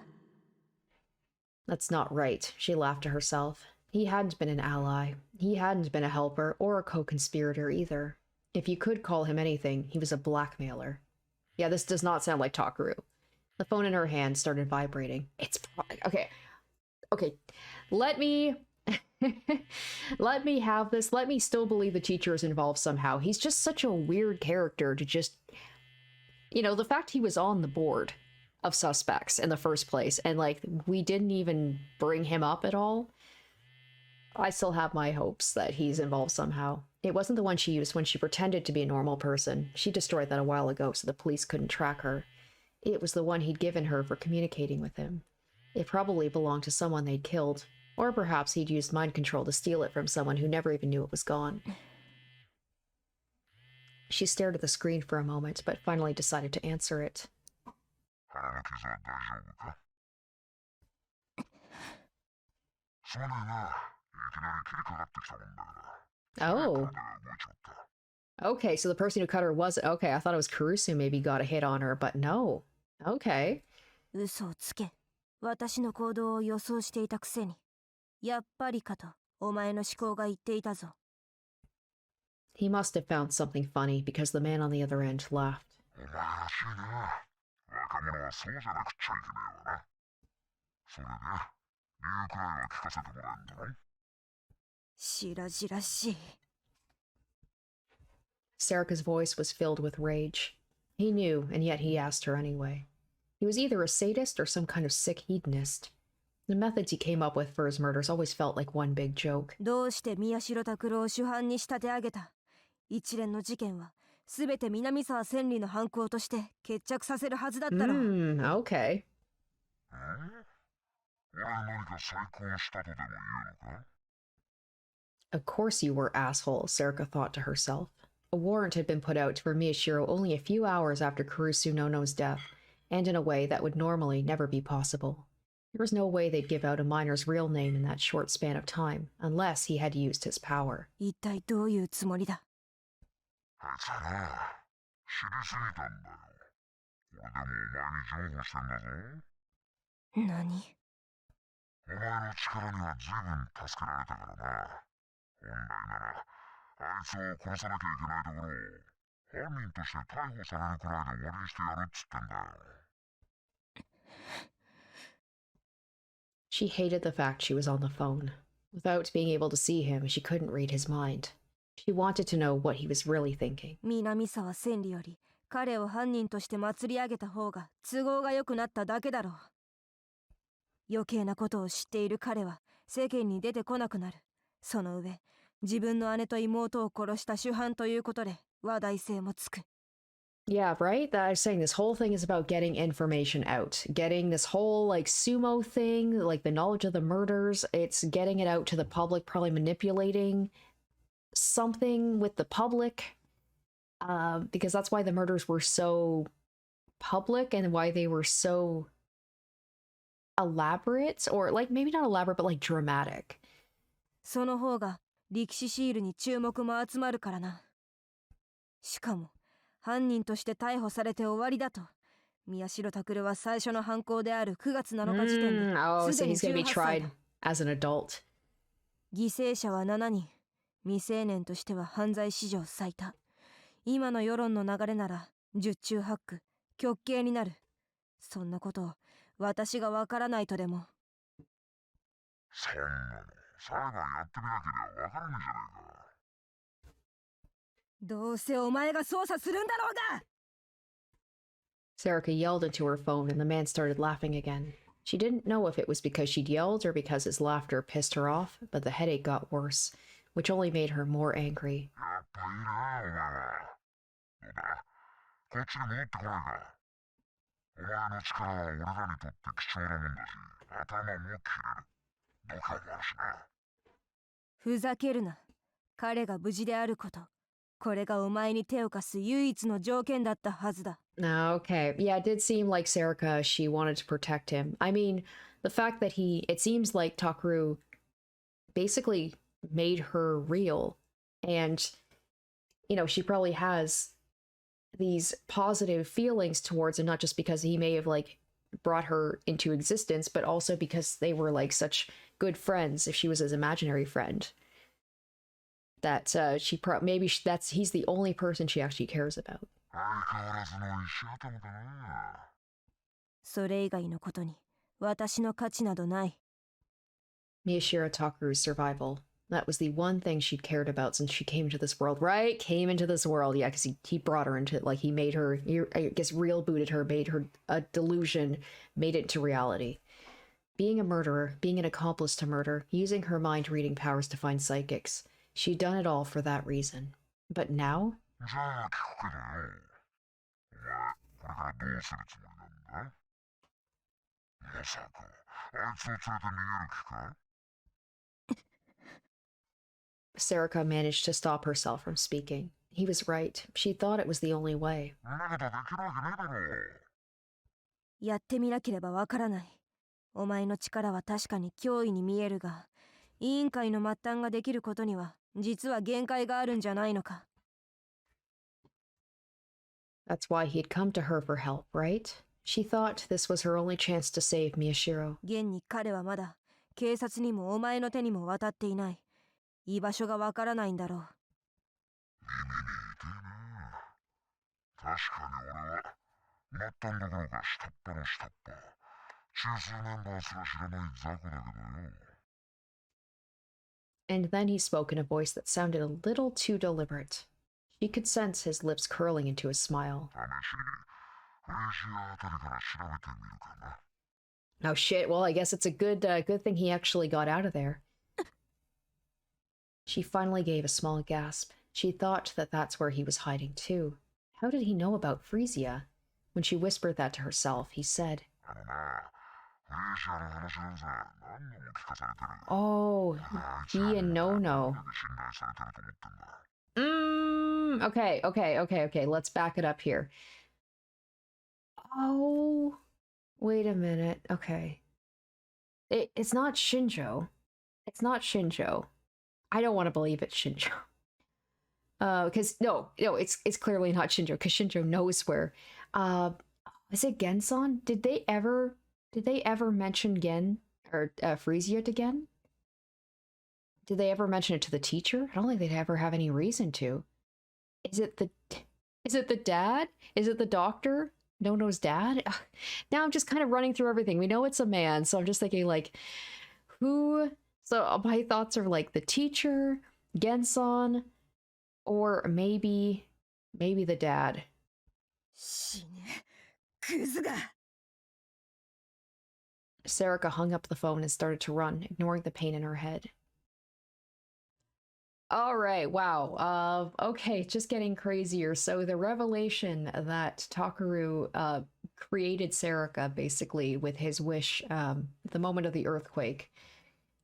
That's not right, she laughed to herself. He hadn't been an ally. He hadn't been a helper or a co-conspirator either. If you could call him anything, he was a blackmailer. Yeah, this does not sound like Takaru. The phone in her hand started vibrating. It's... Okay. Let me Let me have this. Let me still believe the teacher is involved somehow. He's just such a weird character to just, the fact he was on the board of suspects in the first place and like we didn't even bring him up at all. I still have my hopes that he's involved somehow. It wasn't the one she used when she pretended to be a normal person. She destroyed that a while ago so the police couldn't track her. It was the one he'd given her for communicating with him. It probably belonged to someone they'd killed, or perhaps he'd used mind control to steal it from someone who never even knew it was gone. She stared at the screen for a moment, but finally decided to answer it. Oh. Okay, so the person who cut her was... Okay, I thought it was Kurusu maybe got a hit on her, but no. Okay. 嘘をつけ。私の行動を予想していたくせに。やっぱりかと、お前の思考が言っていたぞ。He must have found something funny because the man on the other end laughed. お前らしいな。若者はそうじゃなくちゃいけねえわな。それで、理由くらいは聞かせてもらえんだろ。白々しい。Serika's voice was filled with rage. He knew, and yet he asked her anyway. He was either a sadist or some kind of sick hedonist. The methods he came up with for his murders always felt like one big joke. どうして宮代拓郎を主犯に仕立て上げた？一連の事件はすべて南沢千里の犯行として決着させるはずだったろ。Okay. 俺に何か再婚したとでも言うのか？ Of course you were, asshole, Serika thought to herself. A warrant had been put out for Miyashiro only a few hours after Kurusu Nono's death, and in a way that would normally never be possible. There was no way they'd give out a miner's real name in that short span of time, unless he had used his power. 一体どういうつもりだ？あいつはな、知りすぎたんだよ。俺でもお前に譲歩してんだぞ。何？お前の力には随分助けられたからな。本来なら、あいつを殺さなきゃいけないところを、犯人として逮捕されるくらいで終わりにしてやるっつってんだよ。She hated the fact she was on the phone. Without being able to see him, she couldn't read his mind. She wanted to know what he was really thinking. 南沢千里より彼を犯人として祭り上げた方が都合が良くなっただけだろう。余計なことを知っている彼は世間に出てこなくなる。その上、自分の姉と妹を殺した主犯ということで話題性もつく。Yeah, right? I was saying this whole thing is about getting information out. Getting this whole, like, sumo thing, like the knowledge of the murders, it's getting it out to the public, probably manipulating something with the public. Because that's why the murders were so public and why they were so elaborate, or, like, maybe not elaborate, but, like, dramatic. その方が歴史シールに注目も集まるからな。しかも、犯人として逮捕されて終わりだと。宮代拓は最初の犯行である9月7日時点で、Oh, す so でに he's gonna be 18歳 tried だ。as an adult. 犠牲者は7人。未成年としては犯罪史上最多。今の世論の流れなら、十中八九、極刑になる。そんなことを、私がわからないとでも。そんなの、裁判やってみなければわからんじゃねえか。どうせお前が捜査するんだろうが! Serika yelled into her phone and the man started laughing again. She didn't know if it was because she'd yelled or because his laughter pissed her off, but the headache got worse, which only made her more angry. やっぱいいな、お前は。どうだ、こっちに戻ってこないか。お前の力は俺らにとって貴重なもんだし、頭も切れる。度胸もあるしな。ふざけるな。彼が無事であること。これがお前に手を貸す唯一の条件だったはずだ。Okay, yeah, it did seem like Serika, she wanted to protect him. I mean, the fact that it seems like Takeru basically made her real. And, she probably has these positive feelings towards him, not just because he may have, like, brought her into existence, but also because they were, like, such good friends, if she was his imaginary friend. That he's the only person she actually cares about. 相変わらずの石頭だな。それ以外のことに私の価値などない。Miyashiro Takuru's survival. That was the one thing she'd cared about since she came into this world, right? Came into this world, yeah, because he brought her into it. Like, he made her, I guess, real booted her, made her a delusion, made it into reality. Being a murderer, being an accomplice to murder, using her mind-reading powers to find psychics. She'd done it all for that reason. But now? じゃあ聞くけどよ。お前、これからどうするつもりなんだ？まさか、あいつを連れて逃げる気か？ Serika managed to stop herself from speaking. He was right. She thought it was the only way. そんなことできるわけねえだろ。やってみなければわからない。お前の力は確かに脅威に見えるが、委員会の末端ができることには実は限界があるんじゃないのか。That's why he'd come to her for help, right? She thought this was her only chance to save Miyashiro. 現に彼はまだ警察にもお前の手にも渡っていない。居場所がわからないんだろう。耳に痛いな。確かに俺は末端どころか下っ端の下っ端。中枢メンバーすら知らない雑魚だけどよ。And then he spoke in a voice that sounded a little too deliberate. She could sense his lips curling into a smile. 試しにフレーシアあたりから調べてみるかな。 Oh shit, well I guess it's a good thing he actually got out of there. She finally gave a small gasp. She thought that that's where he was hiding too. How did he know about Frisia? When she whispered that to herself, he said, あのな、フレーシアの話なんざ何度も聞かされてる。 Oh, あいつ he は and ね、 No-No. これで信頼されてると思ってんだ。 Okay, let's back it up here. Oh, wait a minute. Okay. It's not Shinjo. It's not Shinjo. I don't want to believe it's Shinjo. Because no, it's clearly not Shinjo, because Shinjo knows where. Is it Genson? Did they ever mention Gen or Frisia to Gen? Did they ever mention it to the teacher? I don't think they'd ever have any reason to. Is it the dad? Is it the doctor? No-No's dad? Ugh. Now I'm just kind of running through everything. We know it's a man, so I'm just thinking like, who? So my thoughts are like the teacher, Genson, or maybe the dad. 死ね。クズが。 Serika hung up the phone and started to run, ignoring the pain in her head. All right, wow. Okay, just getting crazier. So the revelation that Takeru created Serika basically with his wish at the moment of the earthquake.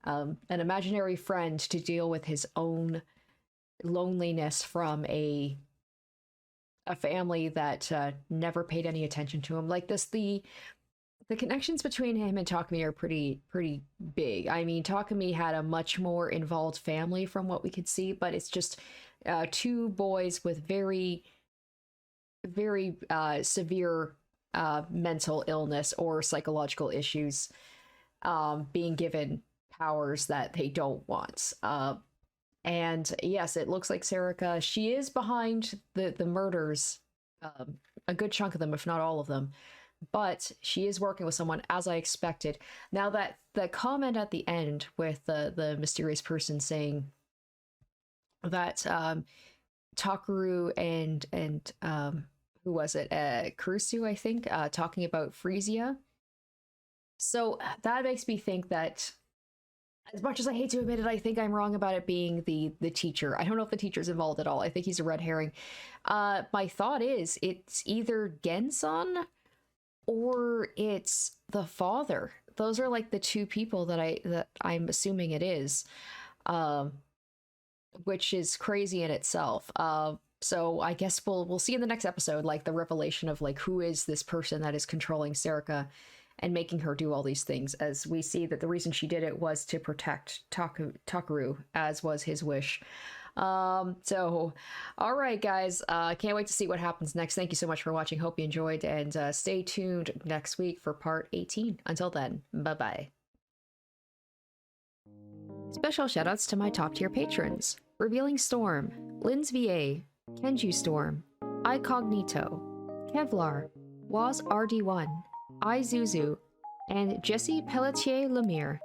An imaginary friend to deal with his own loneliness from a family that never paid any attention to him. Like this, the connections between him and Takumi are pretty big. I mean, Takumi had a much more involved family from what we could see, but it's just two boys with very severe mental illness or psychological issues being given powers that they don't want. And yes, it looks like Serika, she is behind the murders, a good chunk of them, if not all of them. But she is working with someone, as I expected. Now that the comment at the end with the mysterious person saying that Takeru and who was it? Kurusu, I think, talking about Frisia. So that makes me think that, as much as I hate to admit it, I think I'm wrong about it being the teacher. I don't know if the teacher's involved at all. I think he's a red herring. My thought is it's either Genson or it's the father. Those are like the two people that I'm assuming it is, which is crazy in itself. So I guess we'll see in the next episode, like the revelation of like who is this person that is controlling Serika and making her do all these things, as we see that the reason she did it was to protect Takeru, as was his wish. So all right, guys, can't wait to see what happens next. Thank you so much for watching. Hope you enjoyed, and stay tuned next week for part 18. Until then, bye-bye. Special shoutouts to my top tier patrons: Revealing Storm, Lynn's VA, Kenju Storm, iCognito, Kevlar, Waz RD1, iZuzu, and Jesse Pelletier Lemire.